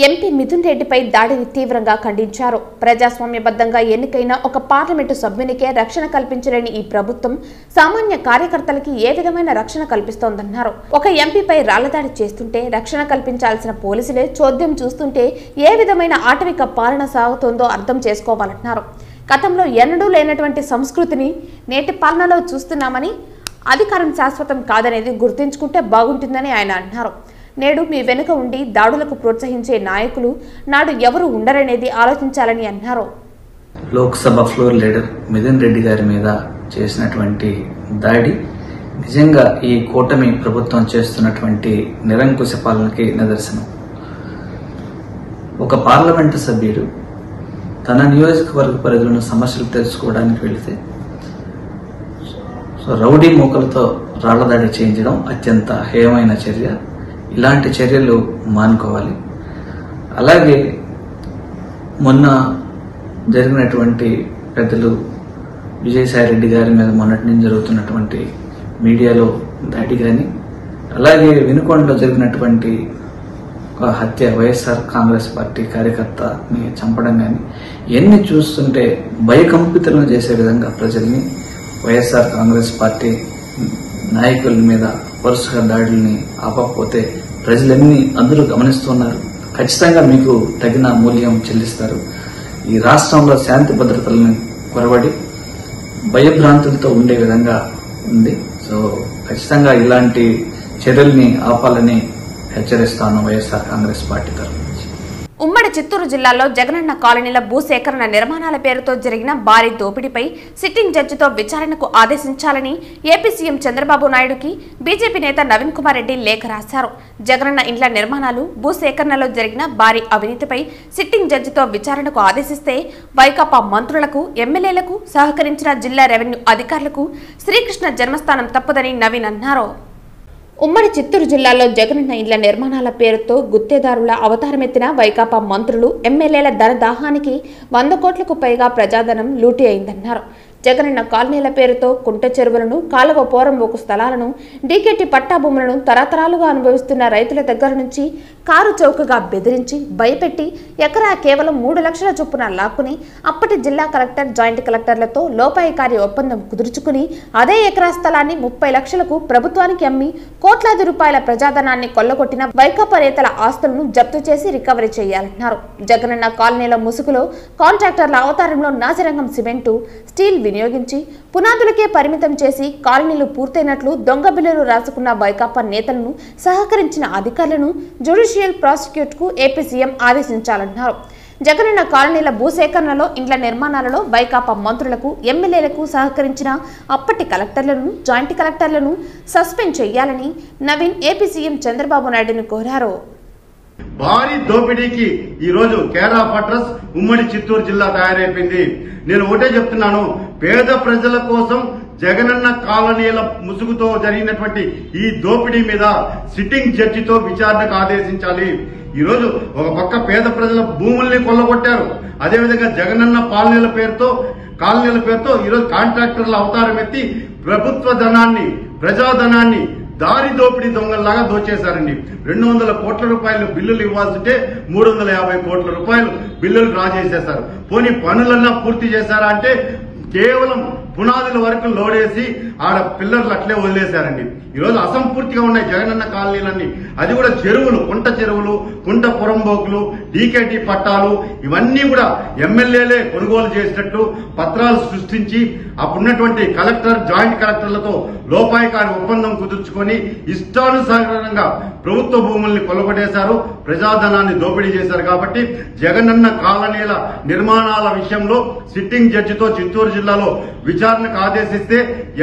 ఎంపీ మిథున్ రెడ్డిపై దాడిని తీవ్రంగా ఖండించారు. ప్రజాస్వామ్యబద్ధంగా ఎన్నికైన ఒక పార్లమెంటు సభ్యునికే రక్షణ కల్పించలేని ఈ ప్రభుత్వం సామాన్య కార్యకర్తలకి ఏ విధమైన రక్షణ కల్పిస్తోందన్నారు. ఒక ఎంపీపై రాళ్లదాడి చేస్తుంటే రక్షణ కల్పించాల్సిన పోలీసులే చోద్యం చూస్తుంటే ఏ విధమైన ఆటవిక పాలన సాగుతోందో అర్థం చేసుకోవాలన్నారు. గతంలో ఎన్నడూ లేనటువంటి సంస్కృతిని నేటి పాలనలో చూస్తున్నామని, అధికారం శాశ్వతం కాదనేది గుర్తుంచుకుంటే బాగుంటుందని ఆయన అన్నారు. నేడు మీ వెనుక ఉండి దాడులకు ప్రోత్సహించే నాయకులు నాడు ఎవరు ఉండరనేది ఆలోచించాలని అన్నారు. లోక్సభ ఫ్లోర్ లీడర్ మిథున్ రెడ్డి గారి మీద చేసినటువంటి దాడి నిజంగా ఈ కూటమి ప్రభుత్వం చేస్తున్నటువంటి నిరంకుశ పాలనకి నిదర్శనం. ఒక పార్లమెంటు సభ్యుడు తన నియోజకవర్గ పరిధిలోని సమస్యలు తెలుసుకోవడానికి వెళితే రౌడీ మూకలతో రాళ్లదాడి చేయించడం అత్యంత హేయమైన చర్య. ఇలాంటి చర్యలు మానుకోవాలి. అలాగే మొన్న జరిగినటువంటి పెద్దలు విజయసాయిరెడ్డి గారి మీద మొన్నటి నుంచి జరుగుతున్నటువంటి మీడియాలో దాడి కానీ, అలాగే వినుకొండలో జరిగినటువంటి హత్య, వైఎస్ఆర్ కాంగ్రెస్ పార్టీ కార్యకర్తని చంపడం కానీ, ఇవన్నీ చూస్తుంటే భయకంపితులను చేసే విధంగా ప్రజల్ని వైఎస్ఆర్ కాంగ్రెస్ పార్టీ నాయకుల మీద వరుసగా దాడుల్ని ఆపకపోతే ప్రజలన్నీ అందరూ గమనిస్తున్నారు. ఖచ్చితంగా మీకు తగిన మూల్యం చెల్లిస్తారు. ఈ రాష్ట్రంలో శాంతి భద్రతలను కొరవడి భయభ్రాంతులతో ఉండే విధంగా ఉంది. సో ఖచ్చితంగా ఇలాంటి చర్యల్ని ఆపాలని హెచ్చరిస్తాను వైఎస్ఆర్ కాంగ్రెస్ పార్టీ తరఫు నుంచి. ఉమ్మడి చిత్తూరు జిల్లాలో జగనన్న కాలనీల భూసేకరణ నిర్మాణాల పేరుతో జరిగిన భారీ దోపిడీపై సిట్టింగ్ జడ్జితో విచారణకు ఆదేశించాలని ఏపీ సీఎం చంద్రబాబు నాయుడుకి బీజేపీ నేత నవీన్ కుమార్ రెడ్డి లేఖ రాశారు. జగనన్న ఇండ్ల నిర్మాణాలు, భూసేకరణలో జరిగిన భారీ అవినీతిపై సిట్టింగ్ జడ్జితో విచారణకు ఆదేశిస్తే వైకాపా మంత్రులకు, ఎమ్మెల్యేలకు సహకరించిన జిల్లా రెవెన్యూ అధికారులకు శ్రీకృష్ణ జన్మస్థానం తప్పదని నవీన్ అన్నారు. ఉమ్మడి చిత్తూరు జిల్లాలో జగనన్న ఇళ్ల నిర్మాణాల పేరుతో గుత్తేదారుల అవతారమెత్తిన వైకాపా మంత్రులు ఎమ్మెల్యేల ధనదాహానికి 100 కోట్లకు పైగా ప్రజాధనం లూటీ అయిందన్నారు. జగనన్న కాలనీల పేరుతో కుంట చెరువులను, కాలువ పోరంబోకు స్థలాలను, డీకేటీ పట్టా భూములను తరతరాలుగా అనుభవిస్తున్న రైతుల దగ్గర నుంచి కారు చౌకగా బెదిరించి భయపెట్టి ఎకరా కేవలం 3 లక్షల చొప్పున లాక్కుని అప్పటి జిల్లా కలెక్టర్, జాయింట్ కలెక్టర్లతో లోపాయికారి ఒప్పందం కుదుర్చుకుని అదే ఎకరా స్థలాన్ని 30 లక్షలకు ప్రభుత్వానికి అమ్మి కోట్లాది రూపాయల ప్రజాధనాన్ని కొల్లగొట్టిన వైకాపా నేతల ఆస్తులను జప్తు చేసి రికవరీ చేయాలన్నారు. జగనన్న కాలనీల ముసుగులో కాంట్రాక్టర్ల అవతారంలో నాసిరకం సిమెంటు, స్టీల్ వినియోగించి పునాదులకే పరిమితం చేసి కాలనీలు పూర్తయినట్లు దొంగ బిల్లులు రాసుకున్న వైకాపా నేతలను, సహకరించిన అధికారులను జ్యుడిషియల్ ప్రాసిక్యూట్కు ఏపీ సీఎం ఆదేశించాలన్నారు. జగనన్న కాలనీల భూసేకరణలో, ఇండ్ల నిర్మాణాలలో వైకాపా మంత్రులకు, ఎమ్మెల్యేలకు సహకరించిన అప్పటి కలెక్టర్లను, జాయింట్ కలెక్టర్లను సస్పెండ్ చేయాలని నవీన్ ఏపీ సీఎం చంద్రబాబు నాయుడును కోరారు. భారీ దోపిడీకి ఈ రోజు కేర్ ఆఫ్ అడ్రస్ ఉమ్మడి చిత్తూరు జిల్లా తయారైపోయింది. నేను ఒకటే చెప్తున్నాను, పేద ప్రజల కోసం జగనన్న కాలనీల ముసుగుతో జరిగినటువంటి ఈ దోపిడీ మీద సిట్టింగ్ జడ్జితో విచారణకు ఆదేశించాలి. ఈ రోజు ఒక పక్క పేద ప్రజల భూముల్ని కొల్లగొట్టారు, అదేవిధంగా జగనన్న కాలనీల పేరుతో ఈరోజు కాంట్రాక్టర్ల అవతారం ఎత్తి ప్రభుత్వ ధనాన్ని, ప్రజాధనాన్ని దారి దోపిడీ దొంగల్లాగా దోచేశారండి. 200 కోట్ల రూపాయలు బిల్లులు ఇవ్వాల్సింటే 350 కోట్ల రూపాయలు బిల్లులు డ్రా చేసేశారు. పోనీ పనులన్నా పూర్తి చేశారా అంటే కేవలం పునాదుల వరకు లోడేసి ఆడ పిల్లర్లు అట్లే వదిలేశారండి. ఈరోజు అసంపూర్తిగా ఉన్నాయి జగనన్న కాలనీలన్నీ. అది కూడా చెరువులు, కుంట చెరువులు, కుంట పురంబోకులు, డీకేటీ పట్టాలు ఇవన్నీ కూడా ఎమ్మెల్యేలే కొనుగోలు చేసినట్టు పత్రాలు సృష్టించి అప్పుడున్నటువంటి కలెక్టర్, జాయింట్ కలెక్టర్లతో లోపాయికారి ఒప్పందం కుదుర్చుకొని ఇష్టానుసారంగా ప్రభుత్వ భూముల్ని కొల్లగొట్టేశారు, ప్రజాధనాన్ని దోపిడీ చేశారు. కాబట్టి జగనన్న కాలనీల నిర్మాణాల విషయంలో సిట్టింగ్ జడ్జితో చిత్తూరు జిల్లాలో విచారణకు ఆదేశిస్తే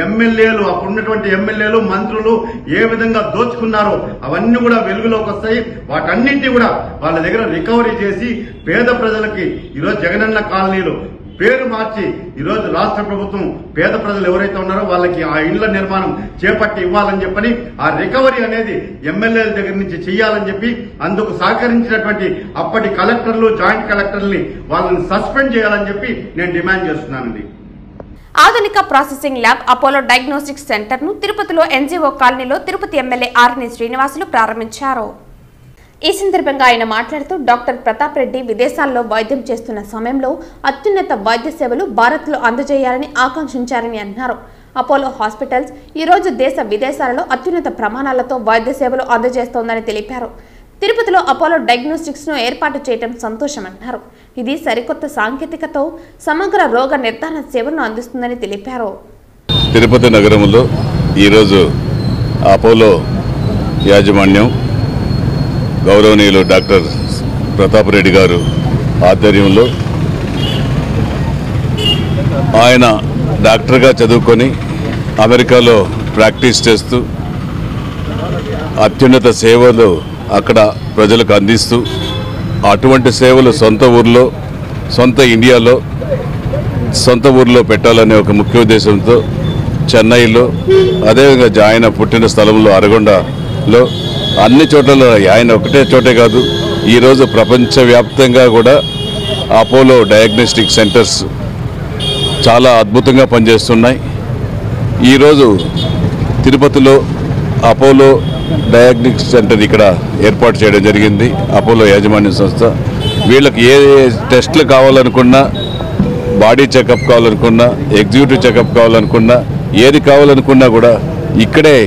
ఎమ్మెల్యేలు, అప్పుడున్నటువంటి ఎమ్మెల్యేలు, మంత్రులు ఏ విధంగా దోచుకున్నారో అవన్నీ కూడా వెలుగులోకి వస్తాయి. వాటన్నింటినీ కూడా వాళ్ళ దగ్గర రికవరీ చేసి పేద ప్రజలకి ఈరోజు జగనన్న కాలనీలు పేరు మార్చి ఈరోజు రాష్ట్ర ప్రభుత్వం పేద ప్రజలు ఎవరైతే ఉన్నారో వాళ్ళకి ఆ ఇళ్ల నిర్మాణం చేపట్టి ఇవ్వాలని చెప్పని, ఆ రికవరీ అనేది ఎమ్మెల్యేల దగ్గర నుంచి చేయాలని చెప్పి అందుకు సహకరించినటువంటి అప్పటి కలెక్టర్లు, జాయింట్ కలెక్టర్ని వాళ్ళని సస్పెండ్ చేయాలని చెప్పి నేను డిమాండ్ చేస్తున్నానండి. ఆధునిక processing lab Apollo diagnostics centre ను తిరుపతిలో ఎన్జీఓ కాలనీలో తిరుపతి ఎమ్మెల్యే ఆర్ని శ్రీనివాసులు ప్రారంభించారు. ఈ సందర్భంగా ఆయన మాట్లాడుతూ డాక్టర్ ప్రతాప్ రెడ్డి విదేశాల్లో వైద్యం చేస్తున్న సమయంలో అత్యున్నత వైద్య సేవలు భారత్లో అందజేయాలని ఆకాంక్షించారని అన్నారు. అపోలో హాస్పిటల్స్ ఈ రోజు దేశ విదేశాలలో అత్యున్నత ప్రమాణాలతో వైద్య సేవలు అందజేస్తోందని తెలిపారు. తిరుపతిలో అపోలో డయాగ్నోస్టిక్స్ ను ఏర్పాటు చేయడం సంతోషమన్నారు. ఇది సరికొత్త సాంకేతికతో సమగ్ర రోగ నిర్ధారణ సేవలను అందిస్తుందని తెలిపారు. తిరుపతి నగరంలో ఈరోజు అపోలో యాజమాన్యం గౌరవనీయులు డాక్టర్ ప్రతాప్ రెడ్డి గారు ఆధ్వర్యంలో ఆయన డాక్టర్గా చదువుకొని అమెరికాలో ప్రాక్టీస్ చేస్తూ అత్యున్నత సేవలు అక్కడ ప్రజలకు అందిస్తూ అటువంటి సేవలు సొంత ఇండియాలో సొంత ఊర్లో పెట్టాలనే ఒక ముఖ్య ఉద్దేశంతో చెన్నైలో, అదేవిధంగా ఆయన పుట్టిన స్థలంలో అరగొండలో అన్ని చోట్ల ఆయన ఒకటే చోటే కాదు, ఈరోజు ప్రపంచవ్యాప్తంగా కూడా అపోలో డయాగ్నోస్టిక్ సెంటర్స్ చాలా అద్భుతంగా పనిచేస్తున్నాయి. ఈరోజు తిరుపతిలో అపోలో డయాగ్నోస్టిక్ సెంటర్ ఇక్కడ ఏర్పాటు చేయడం జరిగింది. అపోలో యాజమాన్య సంస్థ వీళ్ళకి ఏ టెస్టులు కావాలనుకున్నా, బాడీ చెకప్ కావాలనుకున్నా, ఎగ్జిక్యూటివ్ చెకప్ కావాలనుకున్నా, ఏది కావాలనుకున్నా కూడా ఇక్కడే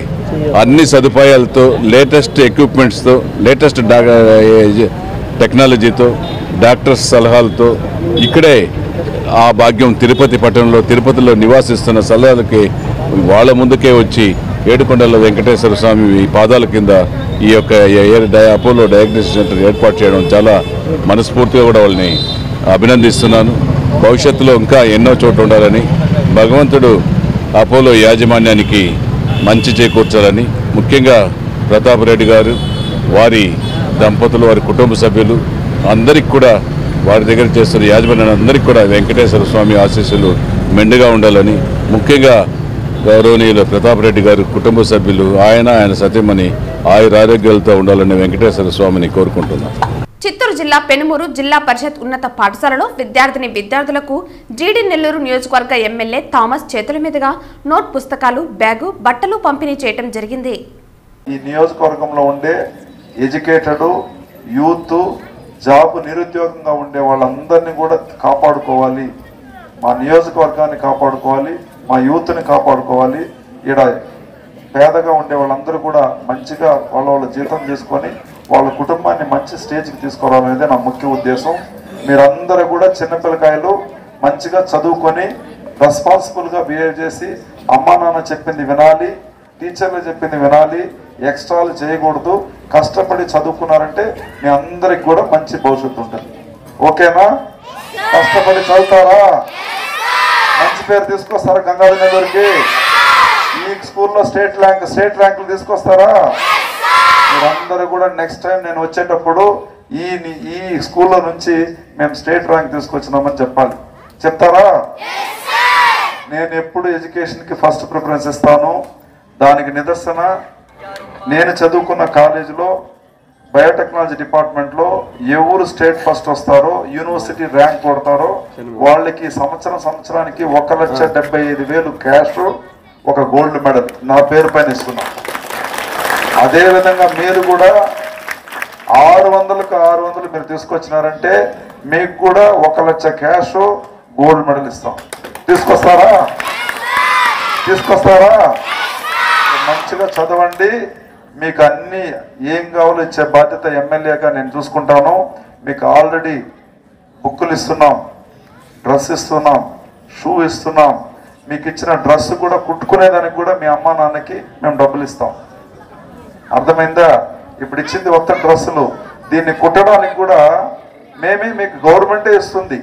అన్ని సదుపాయాలతో, లేటెస్ట్ ఎక్విప్మెంట్స్తో, లేటెస్ట్ టెక్నాలజీతో, డాక్టర్స్ సలహాలతో ఇక్కడే ఆ భాగ్యం తిరుపతి పట్టణంలో, తిరుపతిలో నివాసిస్తున్న సలహాలకి వాళ్ళ ముందుకే వచ్చి ఏడుకొండల వెంకటేశ్వర స్వామి పాదాల కింద ఈ యొక్క అపోలో డయాగ్నోస్టిక్ సెంటర్ ఏర్పాటు చేయడం చాలా మనస్ఫూర్తిగా కూడా వాళ్ళని అభినందిస్తున్నాను. భవిష్యత్తులో ఇంకా ఎన్నో చోట్ల ఉండాలని, భగవంతుడు అపోలో యాజమాన్యానికి మంచి చేకూర్చాలని, ముఖ్యంగా ప్రతాప్ రెడ్డి గారు, వారి దంపతులు, వారి కుటుంబ సభ్యులు అందరికి కూడా, వారి దగ్గర చేస్తున్న యాజమాన్యాన్ని అందరికీ కూడా వెంకటేశ్వర స్వామి ఆశీస్సులు మెండుగా ఉండాలని, ముఖ్యంగా గౌరవనీయులు ప్రతాప్ రెడ్డి గారి కుటుంబ సభ్యులు ఆయన సతీమణి ఆయురారోగ్యాలతో ఉండాలని వెంకటేశ్వర స్వామిని కోరుకుంటున్నాం. చిత్తూరు జిల్లా పెనుమూరు జిల్లా పరిషత్ ఉన్నత పాఠశాలలో విద్యార్థులకు జీడి నెల్లూరు నియోజకవర్గ ఎమ్మెల్యే థామస్ చేతుల మీదుగా నోట్ పుస్తకాలు, బ్యాగు, బట్టలు పంపిణీ చేయడం జరిగింది. ఈ నియోజకవర్గంలో ఉండే ఎడ్యుకేటెడ్ యూత్, జాబ్ నిరుద్యోగంగా ఉండే వాళ్ళందరినీ కూడా కాపాడుకోవాలి, మా నియోజకవర్గాన్ని కాపాడుకోవాలి, మా యూత్ని కాపాడుకోవాలి. ఈడ పేదగా ఉండే వాళ్ళందరూ కూడా మంచిగా వాళ్ళ జీతం తీసుకొని వాళ్ళ కుటుంబాన్ని మంచి స్టేజ్కి తీసుకురావాలనేది నా ముఖ్య ఉద్దేశం. మీరందరూ కూడా చిన్నపిల్లకాయలు మంచిగా చదువుకొని రెస్పాన్సిబుల్గా బిహేవ్ చేసి అమ్మా నాన్న చెప్పింది వినాలి, టీచర్లు చెప్పింది వినాలి, ఎక్స్ట్రాలు చేయకూడదు. కష్టపడి చదువుకున్నారంటే మీ అందరికి కూడా మంచి భవిష్యత్తు ఉంటుంది. ఓకేనా? కష్టపడి చదువుతారా? మంచి పేరు తీసుకొస్తారా? గంగాధర్ నెల్లూరుకి ఈ స్కూల్లో స్టేట్ ర్యాంకులు తీసుకొస్తారా? మీరందరూ కూడా నెక్స్ట్ టైం నేను వచ్చేటప్పుడు ఈ స్కూల్లో నుంచి మేము స్టేట్ ర్యాంక్ తీసుకొచ్చినామని చెప్పాలి. చెప్తారా? నేను ఎప్పుడు ఎడ్యుకేషన్కి ఫస్ట్ ప్రిఫరెన్స్ ఇస్తాను. దానికి నిదర్శన నేను చదువుకున్న కాలేజీలో బయోటెక్నాలజీ డిపార్ట్మెంట్లో ఎవరు స్టేట్ ఫస్ట్ వస్తారో, యూనివర్సిటీ ర్యాంక్ కొడతారో వాళ్ళకి సంవత్సరానికి 1,75,000 క్యాష్, ఒక గోల్డ్ మెడల్ నా పేరు పైన ఇస్తున్నాను. అదేవిధంగా మీరు కూడా 600కు 600 మీరు తీసుకొచ్చినారంటే మీకు కూడా 1,00,000 క్యాష్, గోల్డ్ మెడల్ ఇస్తాం. తీసుకొస్తారా? మంచిగా చదవండి. మీకు అన్ని ఏం కావాలో ఇచ్చే బాధ్యత ఎమ్మెల్యేగా నేను చూసుకుంటాను. మీకు ఆల్రెడీ బుక్కులు ఇస్తున్నాం, డ్రెస్ ఇస్తున్నాం, షూ ఇస్తున్నాం. మీకు ఇచ్చిన డ్రెస్ కూడా కుట్టుకునేదానికి కూడా మీ అమ్మా నాన్నకి మేము డబ్బులు ఇస్తాం. అర్థమైందా? ఇప్పుడు ఇచ్చింది మొత్తం డ్రెస్సులు, దీన్ని కుట్టడానికి కూడా మేమే మీకు గవర్నమెంటే ఇస్తుంది.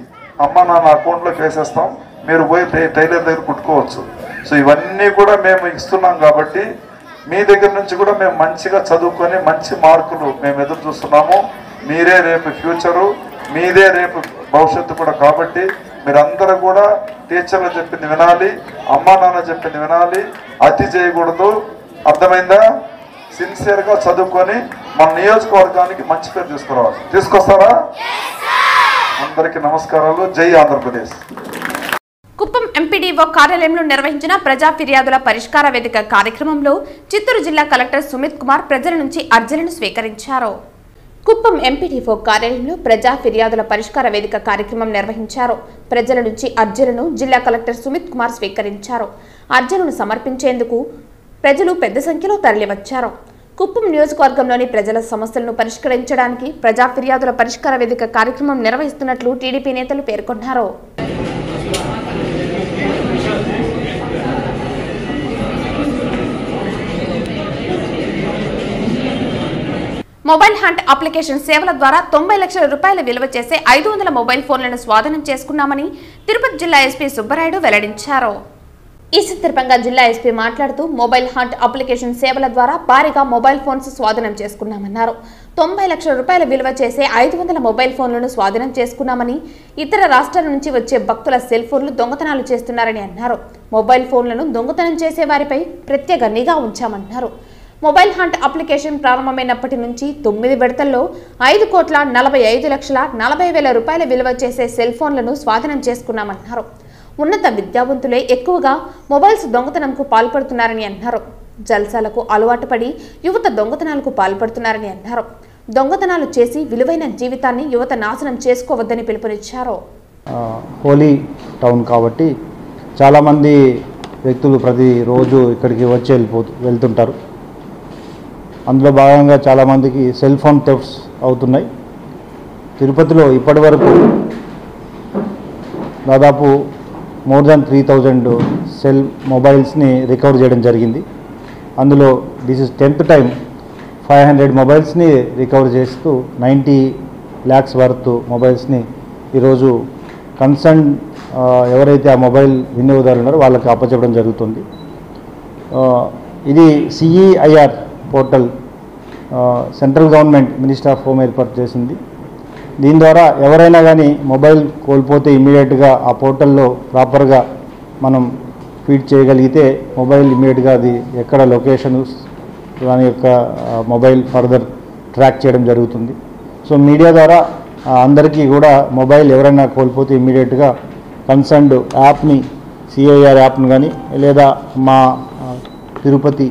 అమ్మ నాన్న అకౌంట్లోకి వేసేస్తాం, మీరు పోయి టైలర్ దగ్గర కుట్టుకోవచ్చు. సో ఇవన్నీ కూడా మేము ఇస్తున్నాం కాబట్టి మీ దగ్గర నుంచి కూడా మేము మంచిగా చదువుకొని మంచి మార్కులు మేము ఎదురు చూస్తున్నాము. మీరే రేపు ఫ్యూచరు, మీదే రేపు భవిష్యత్తు కూడా. కాబట్టి మీరందరూ కూడా టీచర్లు చెప్పింది వినాలి, అమ్మా నాన్న చెప్పింది వినాలి, అతి చేయకూడదు. అర్థమైందా? సిన్సియర్గా చదువుకొని మన నియోజకవర్గానికి మంచి పేరు తీసుకురావాలి. తీసుకొస్తారా? అందరికీ నమస్కారాలు. జై ఆంధ్రప్రదేశ్. కుప్పం ఎంపీడీఓ కార్యాలయంలో నిర్వహించిన ప్రజా ఫిర్యాదుల పరిష్కార వేదిక కార్యక్రమంలో చిత్తూరు జిల్లా కలెక్టర్ సుమిత్ కుమార్ ప్రజల నుంచి అర్జీలను స్వీకరించారు. కుప్పం ఎంపీడీఓ కార్యాలయంలో ప్రజా ఫిర్యాదుల పరిష్కార వేదిక కార్యక్రమం నిర్వహించారు. ప్రజల నుంచి అర్జీలను జిల్లా కలెక్టర్ సుమిత్ కుమార్ స్వీకరించారు. అర్జీలను సమర్పించేందుకు ప్రజలు పెద్ద సంఖ్యలో తరలివచ్చారు. కుప్పం నియోజకవర్గంలోని ప్రజల సమస్యలను పరిష్కరించడానికి ప్రజా ఫిర్యాదుల పరిష్కార వేదిక కార్యక్రమం నిర్వహిస్తున్నట్లు టీడీపీ నేతలు పేర్కొన్నారు. మొబైల్ హంట్ అప్లికేషన్ సేవల ద్వారా 90 లక్షల రూపాయల విలువ చేసే 500 మొబైల్ ఫోన్లను స్వాధీనం చేసుకున్నామని తిరుపతి జిల్లా ఎస్పీ సుబ్బరాయుడు వెల్లడించారు. ఈ సందర్భంగా జిల్లా ఎస్పీ మాట్లాడుతూ మొబైల్ హంట్ అప్లికేషన్ సేవల ద్వారా భారీగా మొబైల్ ఫోన్స్ స్వాధీనం చేసుకున్నామన్నారు. 90 లక్షల రూపాయల విలువ చేసే 500 మొబైల్ ఫోన్లను స్వాధీనం చేసుకున్నామని, ఇతర రాష్ట్రాల నుంచి వచ్చే భక్తుల సెల్ ఫోన్లు దొంగతనాలు చేస్తున్నారని అన్నారు. మొబైల్ ఫోన్లను దొంగతనం చేసే వారిపై ప్రత్యేక నిఘా ఉంచామన్నారు. మొబైల్ హంట్ అప్లికేషన్ ప్రారంభమైనప్పటి నుంచి 9 విడతల్లో 5,45,40,000 రూపాయల విలువ చేసే సెల్ ఫోన్లను స్వాధీనం చేసుకున్నామన్నారు. ఉన్నత విద్యావంతులే ఎక్కువగా మొబైల్స్ దొంగతనంకు పాల్పడుతున్నారని అన్నారు. జల్సాలకు అలవాటు పడి యువత దొంగతనాలకు పాల్పడుతున్నారని అన్నారు. దొంగతనాలు చేసి విలువైన జీవితాన్ని యువత నాశనం చేసుకోవద్దని పిలుపునిచ్చారు. హోలీ టౌన్ కాబట్టి చాలామంది వ్యక్తులు ప్రతిరోజు ఇక్కడికి వచ్చి వెళ్తుంటారు. అందులో భాగంగా చాలామందికి సెల్ ఫోన్ థెఫ్ట్స్ అవుతున్నాయి. తిరుపతిలో ఇప్పటి వరకు దాదాపు మోర్ దాన్ 3,000 సెల్ మొబైల్స్ని రికవర్ చేయడం జరిగింది. అందులో దిస్ ఇస్ 10th టైం 500 మొబైల్స్ని రికవర్ చేస్తూ 90 lakhs వర్త్ మొబైల్స్ని ఈరోజు కన్సర్న్ ఎవరైతే ఆ మొబైల్ వినియోగదారులు ఉన్నారో వాళ్ళకి అప్పచెప్పడం జరుగుతుంది. ఇది CEIR portal central government minister of home ఏర్పాటు చేసింది. దీని ద్వారా ఎవరైనా కానీ మొబైల్ కోల్పోతే ఇమీడియట్గా ఆ పోర్టల్లో ప్రాపర్గా మనం ఫీడ్ చేయగలిగితే మొబైల్ ఇమీడియట్గా అది ఎక్కడ లొకేషన్ దాని యొక్క మొబైల్ ఫర్దర్ ట్రాక్ చేయడం జరుగుతుంది. సో మీడియా ద్వారా అందరికీ కూడా మొబైల్ ఎవరైనా కోల్పోతే ఇమ్మీడియట్గా కన్సర్న్డ్ యాప్ని సిఐఆర్ యాప్ను కానీ లేదా మా తిరుపతి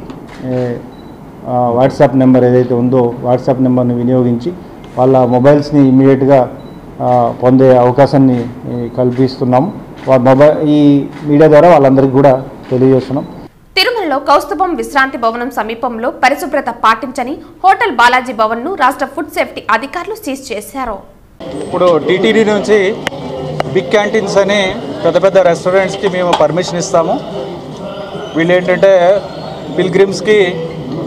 వాట్సాప్ నెంబర్ ఏదైతే ఉందో వాట్సాప్ నెంబర్ని వినియోగించి వాళ్ళ మొబైల్స్ని ఇమ్మీడియట్గా పొందే అవకాశాన్ని కల్పిస్తున్నాము. ఈ మీడియా ద్వారా వాళ్ళందరికీ కూడా తెలియజేస్తున్నాం. తిరుమలలో కౌస్తుభం విశ్రాంతి భవనం సమీపంలో పరిశుభ్రత పాటించని హోటల్ బాలాజీ భవన్ ను రాష్ట్ర ఫుడ్ సేఫ్టీ అధికారులు సీజ్ చేశారు. ఇప్పుడు టీటీడీ నుంచి బిగ్ క్యాంటీన్స్ అని పెద్ద పెద్ద రెస్టారెంట్స్కి మేము పర్మిషన్ ఇస్తాము. వీళ్ళు ఏంటంటే పిల్గ్రిమ్స్కి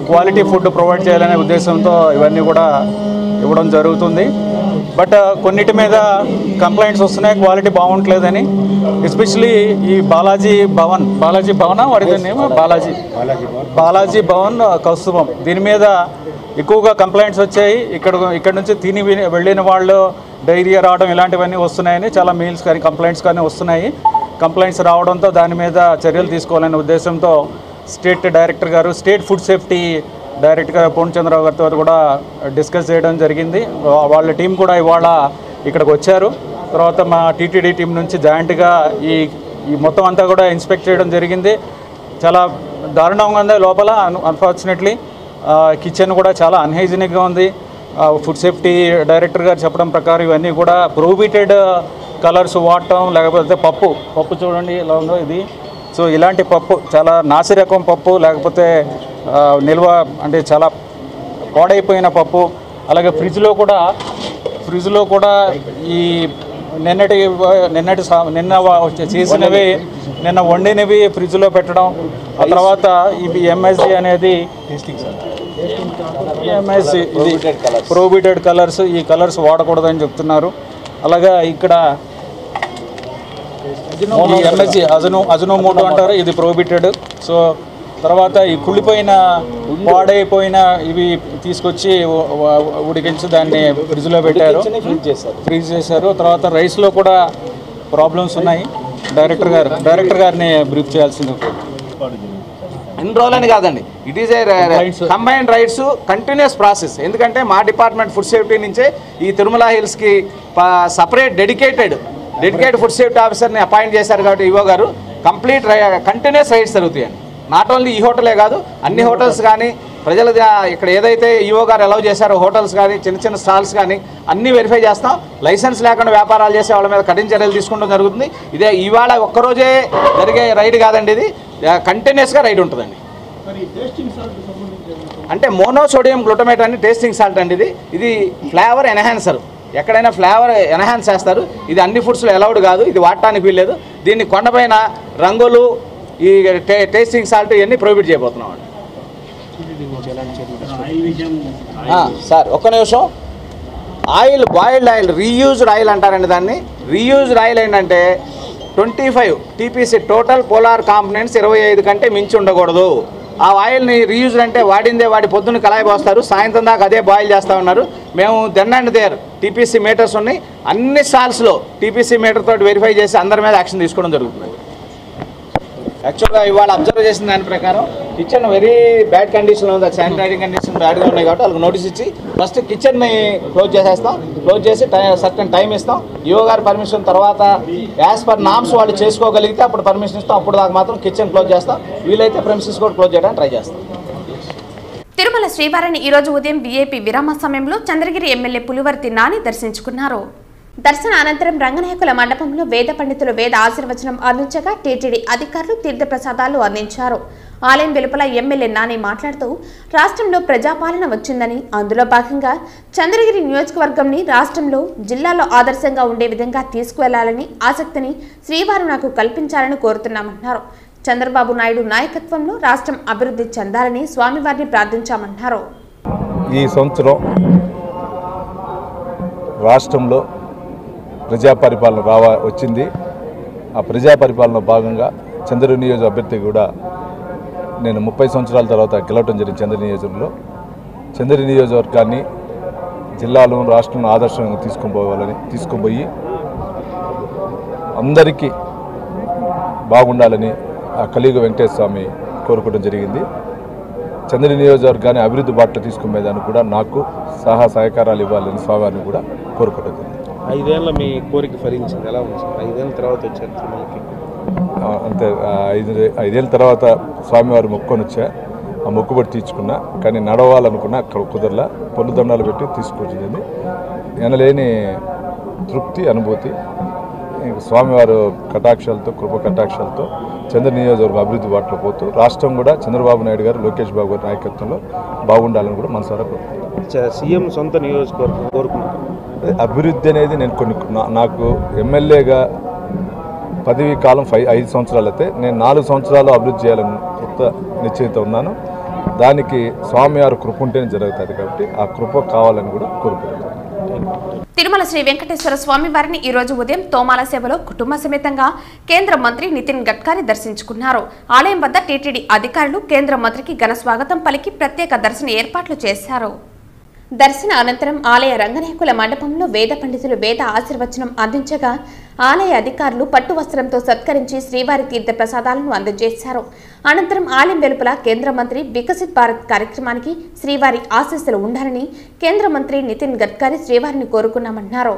క్వాలిటీ ఫుడ్ ప్రొవైడ్ చేయాలనే ఉద్దేశంతో ఇవన్నీ కూడా ఇవ్వడం జరుగుతుంది. బట్ కొన్నిటి మీద కంప్లైంట్స్ వస్తున్నాయి, క్వాలిటీ బాగుంటలేదని. ఎస్పెషలీ ఈ బాలాజీ భవన్ బాలాజీ భవన్ కౌస్తుభం దీని మీద ఎక్కువగా కంప్లైంట్స్ వచ్చాయి. ఇక్కడ నుంచి తిని వెళ్ళిన వాళ్ళు డైరియా రావడం ఇలాంటివన్నీ వస్తున్నాయని చాలా మెయిల్స్ కానీ కంప్లైంట్స్ కానీ వస్తున్నాయి. కంప్లైంట్స్ రావడంతో దాని మీద చర్యలు తీసుకోవాలనే ఉద్దేశంతో స్టేట్ డైరెక్టర్ గారు, state food safety director Purnachandrarao గారితో కూడా డిస్కస్ చేయడం జరిగింది. వాళ్ళ టీం కూడా ఇవాళ ఇక్కడికి వచ్చారు. తర్వాత మా టీటీడీ టీం నుంచి జాయింట్గా ఈ మొత్తం అంతా కూడా ఇన్స్పెక్ట్ చేయడం జరిగింది. చాలా దారుణంగా ఉంది లోపల. అన్ఫార్చునేట్లీ కిచెన్ కూడా చాలా అన్హైజీనిక్గా ఉంది. ఫుడ్ సేఫ్టీ డైరెక్టర్ గారు చెప్పడం ప్రకారం ఇవన్నీ కూడా ప్రొహిబిటెడ్ కలర్స్ వాడటం, లేకపోతే పప్పు చూడండి ఎలా ఉందో ఇది. సో ఇలాంటి పప్పు చాలా నాసిరకం పప్పు, లేకపోతే నిల్వ అంటే చాలా పాడైపోయిన పప్పు. అలాగే ఫ్రిడ్జ్లో కూడా ఈ నిన్న చేసినవి నిన్న వండినవి ఫ్రిడ్జ్లో పెట్టడం. ఆ తర్వాత ఇవి ఎంఎస్జి అనేది ఎంఎస్జి ఇది ప్రొహిబిటెడ్ కలర్స్, ఈ కలర్స్ వాడకూడదని చెప్తున్నారు. అలాగా ఇక్కడ ఎంఎస్జి అజనోమోటో అంటారు, ఇది ప్రొహిబిటెడ్. సో తర్వాత ఈ కుళ్ళిపోయిన పాడైపోయిన ఇవి తీసుకొచ్చి ఉడికించి దాన్ని ఫ్రిడ్జ్లో పెట్టారు, ఫ్రీజ్ చేశారు. తర్వాత రైస్లో కూడా ప్రాబ్లమ్స్ ఉన్నాయి. డైరెక్టర్ గారిని బ్రీఫ్ చేయాల్సింది. ఇన్ని రోజులని కాదండి, it is a combined raids continuous process. ఎందుకంటే మా డిపార్ట్మెంట్ ఫుడ్ సేఫ్టీ నుంచే ఈ తిరుమల హిల్స్కి సపరేట్ డెడికేటెడ్ ఫుడ్ సేఫ్టీ ఆఫీసర్ని అపాయింట్ చేశారు. కాబట్టి EO garu complete continuous raids జరుగుతాయండి. నాట్ ఓన్లీ ఈ హోటలే కాదు, అన్ని హోటల్స్ కానీ ప్రజల ఇక్కడ ఏదైతే ఈవో గారు అలౌ చేశారో హోటల్స్ కానీ చిన్న స్టాల్స్ కానీ అన్నీ వెరిఫై చేస్తాం. లైసెన్స్ లేకుండా వ్యాపారాలు చేసే వాళ్ళ మీద కఠిన చర్యలు తీసుకోవడం జరుగుతుంది. ఇదే ఇవాళ ఒక్కరోజే జరిగే రైడ్ కాదండి, ఇది కంటిన్యూస్గా రైడ్ ఉంటుందండి. అంటే మోనోసోడియం గ్లూటమేట్ అని టేస్టింగ్ సాల్ట్ అండి. ఇది ఫ్లేవర్ ఎన్హాన్సర్. ఎక్కడైనా ఫ్లేవర్ ఎన్హాన్స్ చేస్తారు. ఇది అన్ని ఫుడ్స్లో అలౌడ్ కాదు, ఇది వాడటానికి వీల్లేదు. దీన్ని కొండపైన రంగులు, ఈ టేస్టింగ్ సాల్ట్ ఇవన్నీ ప్రొహిబిట్ చేయబోతున్నాం అండి. సార్ ఒక్క నిమిషం. బాయిల్డ్ ఆయిల్ రీయూజ్డ్ ఆయిల్ అంటారండి దాన్ని. రీయూజ్డ్ ఆయిల్ ఏంటంటే 25 టీపీసీ టోటల్ పోలార్ కాంపోనెంట్స్ 25 కంటే మించి ఉండకూడదు. ఆ ఆయిల్ని రీయూజ్డ్ అంటే వాడి పొద్దున్న కళాయి పోస్తారు, సాయంత్రం దాకా అదే బాయిల్ చేస్తూ ఉన్నారు. మేము then and there TPC meters ఉన్నాయి, అన్ని స్టాల్స్లో టీపీసీ మీటర్ తోటి వెరిఫై చేసి అందరి మీద యాక్షన్ తీసుకోవడం జరుగుతుంది. యాక్చువల్గా ఇవాళ అబ్జర్వ్ చేసిన దాని ప్రకారం కిచెన్ వెరీ బ్యాడ్ కండిషన్లో ఉంది, శానిటరీ కండిషన్ బ్యాడ్గా ఉన్నాయి. కాబట్టి వాళ్ళకి నోటీస్ ఇచ్చి ఫస్ట్ కిచెన్ని క్లోజ్ చేసేస్తాం. క్లోజ్ చేసి సర్టన్ టైం ఇస్తాం. ఈవో గారి పర్మిషన్ తర్వాత యాజ్ పర్ నామ్స్ వాళ్ళు చేసుకోగలిగితే అప్పుడు పర్మిషన్ ఇస్తాం. అప్పుడు దాకా మాత్రం కిచెన్ క్లోజ్ చేస్తాం. వీలైతే ప్రెమిసెస్ కూడా క్లోజ్ చేయడానికి ట్రై చేస్తాం. తిరుమల శ్రీవారిని ఈ రోజు ఉదయం వీఐపీ విరామ సమయంలో చంద్రగిరి ఎమ్మెల్యే పులివర్తి నాని దర్శించుకున్నారు. దర్శన అనంతరం రంగనాయకుల మండపంలో వేద పండితులు వేద ఆశీర్వచనం అందించగా టీటీడీ అధికారులు తీర్థప్రసాదాలు అందించారు. ఆలయం వెలుపల ఎమ్మెల్యే నాని మాట్లాడుతూ రాష్ట్రంలో ప్రజాపాలన వచ్చిందని, అందులో భాగంగా చంద్రగిరి నియోజకవర్గంని రాష్ట్రంలో జిల్లాలో ఆదర్శంగా ఉండే విధంగా తీసుకువెళ్లాలని ఆసక్తిని శ్రీవారు నాకు కల్పించాలని కోరుతున్నామన్నారు. చంద్రబాబు నాయుడు నాయకత్వంలో రాష్ట్రం అభివృద్ధి చెందాలని స్వామివారిని ప్రార్థించామన్నారు. ఈ సంవత్సరం రాష్ట్రంలో ప్రజాపరిపాలన వచ్చింది. ఆ ప్రజాపరిపాలన భాగంగా చంద్రగిరి నియోజక అభ్యర్థి కూడా నేను 30 సంవత్సరాల తర్వాత గెలవటం జరిగింది. చంద్రగిరి నియోజకవర్గంలో చంద్రగిరి నియోజకవర్గాన్ని జిల్లాలో రాష్ట్రంలో ఆదర్శంగా తీసుకుపోయి అందరికీ బాగుండాలని కలియుగ వెంకటేశ్వర స్వామి కోరుకోవడం జరిగింది. చంద్ర నియోజకవర్గాన్ని అభివృద్ధి బాటలో తీసుకునేదానికి కూడా నాకు సహకారాలు ఇవ్వాలని స్వామివారిని కూడా కోరుకోవడం జరిగింది. 5 ఏళ్ళ మీ కోరిక ఫలించింది, ఎలా ఉంది? 5 ఏళ్ళ తర్వాత వచ్చారు తిరుమలకి. అంతే 5 ఏళ్ళ తర్వాత స్వామివారి మొక్కుకొని వచ్చా, ఆ మొక్కుబడి తీర్చుకున్నా. కానీ నడవాలనుకున్నా అక్కడ కుదరలా, పొన్నుదండాలు పెట్టి తీసుకొచ్చింది. ఎనలేని తృప్తి అనుభూతి. స్వామివారు కటాక్షాలతో కృప కటాక్షాలతో చంద్ర నియోజకవర్గం అభివృద్ధి బాటలో పోతూ రాష్ట్రం కూడా చంద్రబాబు నాయుడు గారు లోకేష్ బాబు గారి నాయకత్వంలో బాగుండాలని కూడా మనసారా కోరుకుంటున్నాను. సీఎం సొంత నియోజకవర్గం కోరుకున్నాను. అభివృద్ధి అనేది నేను నాకు ఎమ్మెల్యేగా పదవీ కాలం 5 సంవత్సరాలు అయితే నేను 4 సంవత్సరాలు అభివృద్ధి చేయాలని కొత్త నిశ్చయిత ఉన్నాను. దానికి స్వామివారి కృప ఉంటేనే జరుగుతుంది కాబట్టి ఆ కృప కావాలని కూడా కోరుకుంటున్నాను. తిరుమల శ్రీ వెంకటేశ్వర స్వామి వారిని ఈ రోజు ఉదయం తోమాల సేవలో కుటుంబ సమేతంగా కేంద్ర మంత్రి నితిన్ గడ్కరీ దర్శించుకున్నారు. ఆలయం వద్ద టీటీడీ అధికారులు కేంద్ర మంత్రికి ఘన స్వాగతం పలికి ప్రత్యేక దర్శన ఏర్పాట్లు చేశారు. దర్శన అనంతరం ఆలయ రంగనాయకుల మండపంలో వేద పండితులు వేద ఆశీర్వచనం అందించగా ఆలయ అధికారులు పట్టు వస్త్రంతో సత్కరించి శ్రీవారి తీర్థ ప్రసాదాలను అందజేశారు. అనంతరం ఆలయం వెలుపల కేంద్ర మంత్రి వికసిత్ భారత్ కార్యక్రమానికి శ్రీవారి ఆశీస్సులు ఉండాలని కేంద్ర మంత్రి నితిన్ గడ్కరీ శ్రీవారిని కోరుకున్నామన్నారు.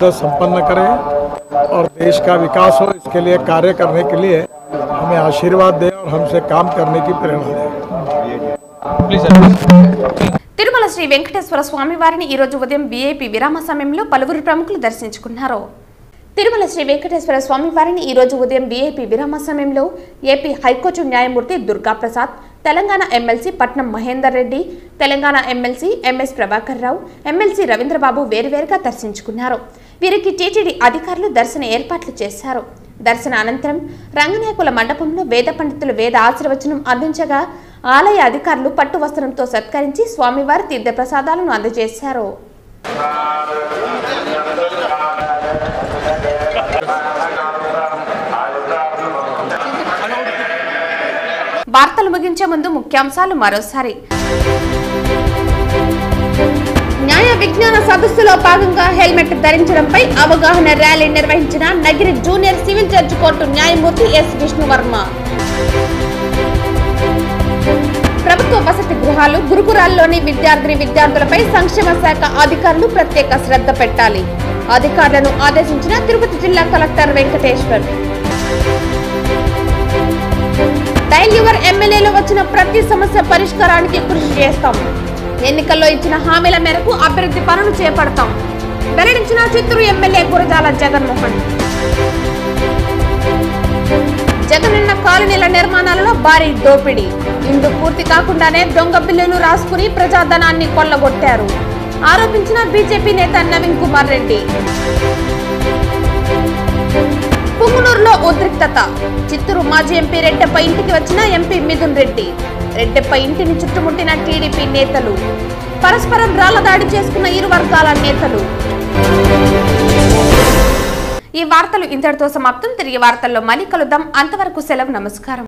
संपन्न करें और देश का विकास हो, इसके लिए कार्य करने के लिए हमें आशीर्वाद दें और हमसे काम करने की प्रेरणा दें. తిరుమల శ్రీ వెంకటేశ్వర స్వామి వారిని ఈ రోజు ఉదయం వీఐపీ విరామ సమయంలో పలువురు ప్రముఖులు దర్శించుకున్నారు. తిరుమల శ్రీ వెంకటేశ్వర స్వామి వారిని ఈ రోజు ఉదయం వీఐపీ విరామ సమయంలో ఏపీ హైకోర్టు న్యాయమూర్తి దుర్గా ప్రసాద్, తెలంగాణ ఎమ్మెల్సీ పట్నం Mahender Reddy, Telangana MLC MS Prabhakar Rao, MLC Ravindra Babu వేరువేరుగా దర్శించుకున్నారు. వీరికి టీటీడీ అధికారులు దర్శన ఏర్పాట్లు చేశారు. దర్శన అనంతరం రంగనాయకుల మండపంలో వేద పండితులు వేద ఆశీర్వచనం అందించగా ఆలయ అధికారులు పట్టు వస్త్రంతో సత్కరించి స్వామివారి తీర్థ ప్రసాదాలను అందజేశారు. వార్తలు ముగించే ముందు ముఖ్యాంశాలు మరోసారి. న్యాయ విజ్ఞాన సదస్సులో భాగంగా హెల్మెట్ ధరించడంపై అవగాహన ర్యాలీ నిర్వహించిన Nagari junior civil judge court న్యాయమూర్తి ఎస్ విష్ణువర్మ. ప్రభుత్వ వసతి గృహాలు, గురుకులాల్లోని విద్యార్థులపై సంక్షేమ శాఖ అధికారులు ప్రత్యేక శ్రద్ధ పెట్టాలి. అధికారులను ఆదేశించిన తిరుపతి జిల్లా కలెక్టర్ వెంకటేశ్వర్. డైల్ యువర్ ఎమ్మెల్యేలో వచ్చిన ప్రతి సమస్య పరిష్కారానికి కృషి చేస్తాం. ఎన్నికల్లో ఇచ్చిన హామీల మేరకు అభివృద్ధి పనులు చేపడతాం. వెల్లడించిన చిత్తూరు ఎమ్మెల్యే గురజాల జగన్మోహన్. జగనన్న కాలనీల నిర్మాణాలలో భారీ దోపిడీ. ఇందు పూర్తి కాకుండానే దొంగ బిల్లులు రాసుకుని ప్రజాధనాన్ని కొల్లగొట్టారు. ఆరోపించిన బీజేపీ నేత నవీన్ కుమార్ రెడ్డి. పుంగునూరులో ఉద్రిక్తత. చిత్తూరు మాజీ ఎంపీ రెడ్డెప్ప ఇంటికి వచ్చిన ఎంపీ మిథున్ రెడ్డి. రెడ్డెప్ప ఇంటిని చుట్టుముట్టిన టీడీపీ నేతలు. పరస్పరం రాళ్ల దాడి చేసుకున్న ఇరు వర్గాల నేతలు. ఈ వార్తలు ఇంతటితో సమాప్తం. తిరిగి వార్తల్లో మళ్ళీ కలుద్దాం. అంతవరకు సెలవు. నమస్కారం.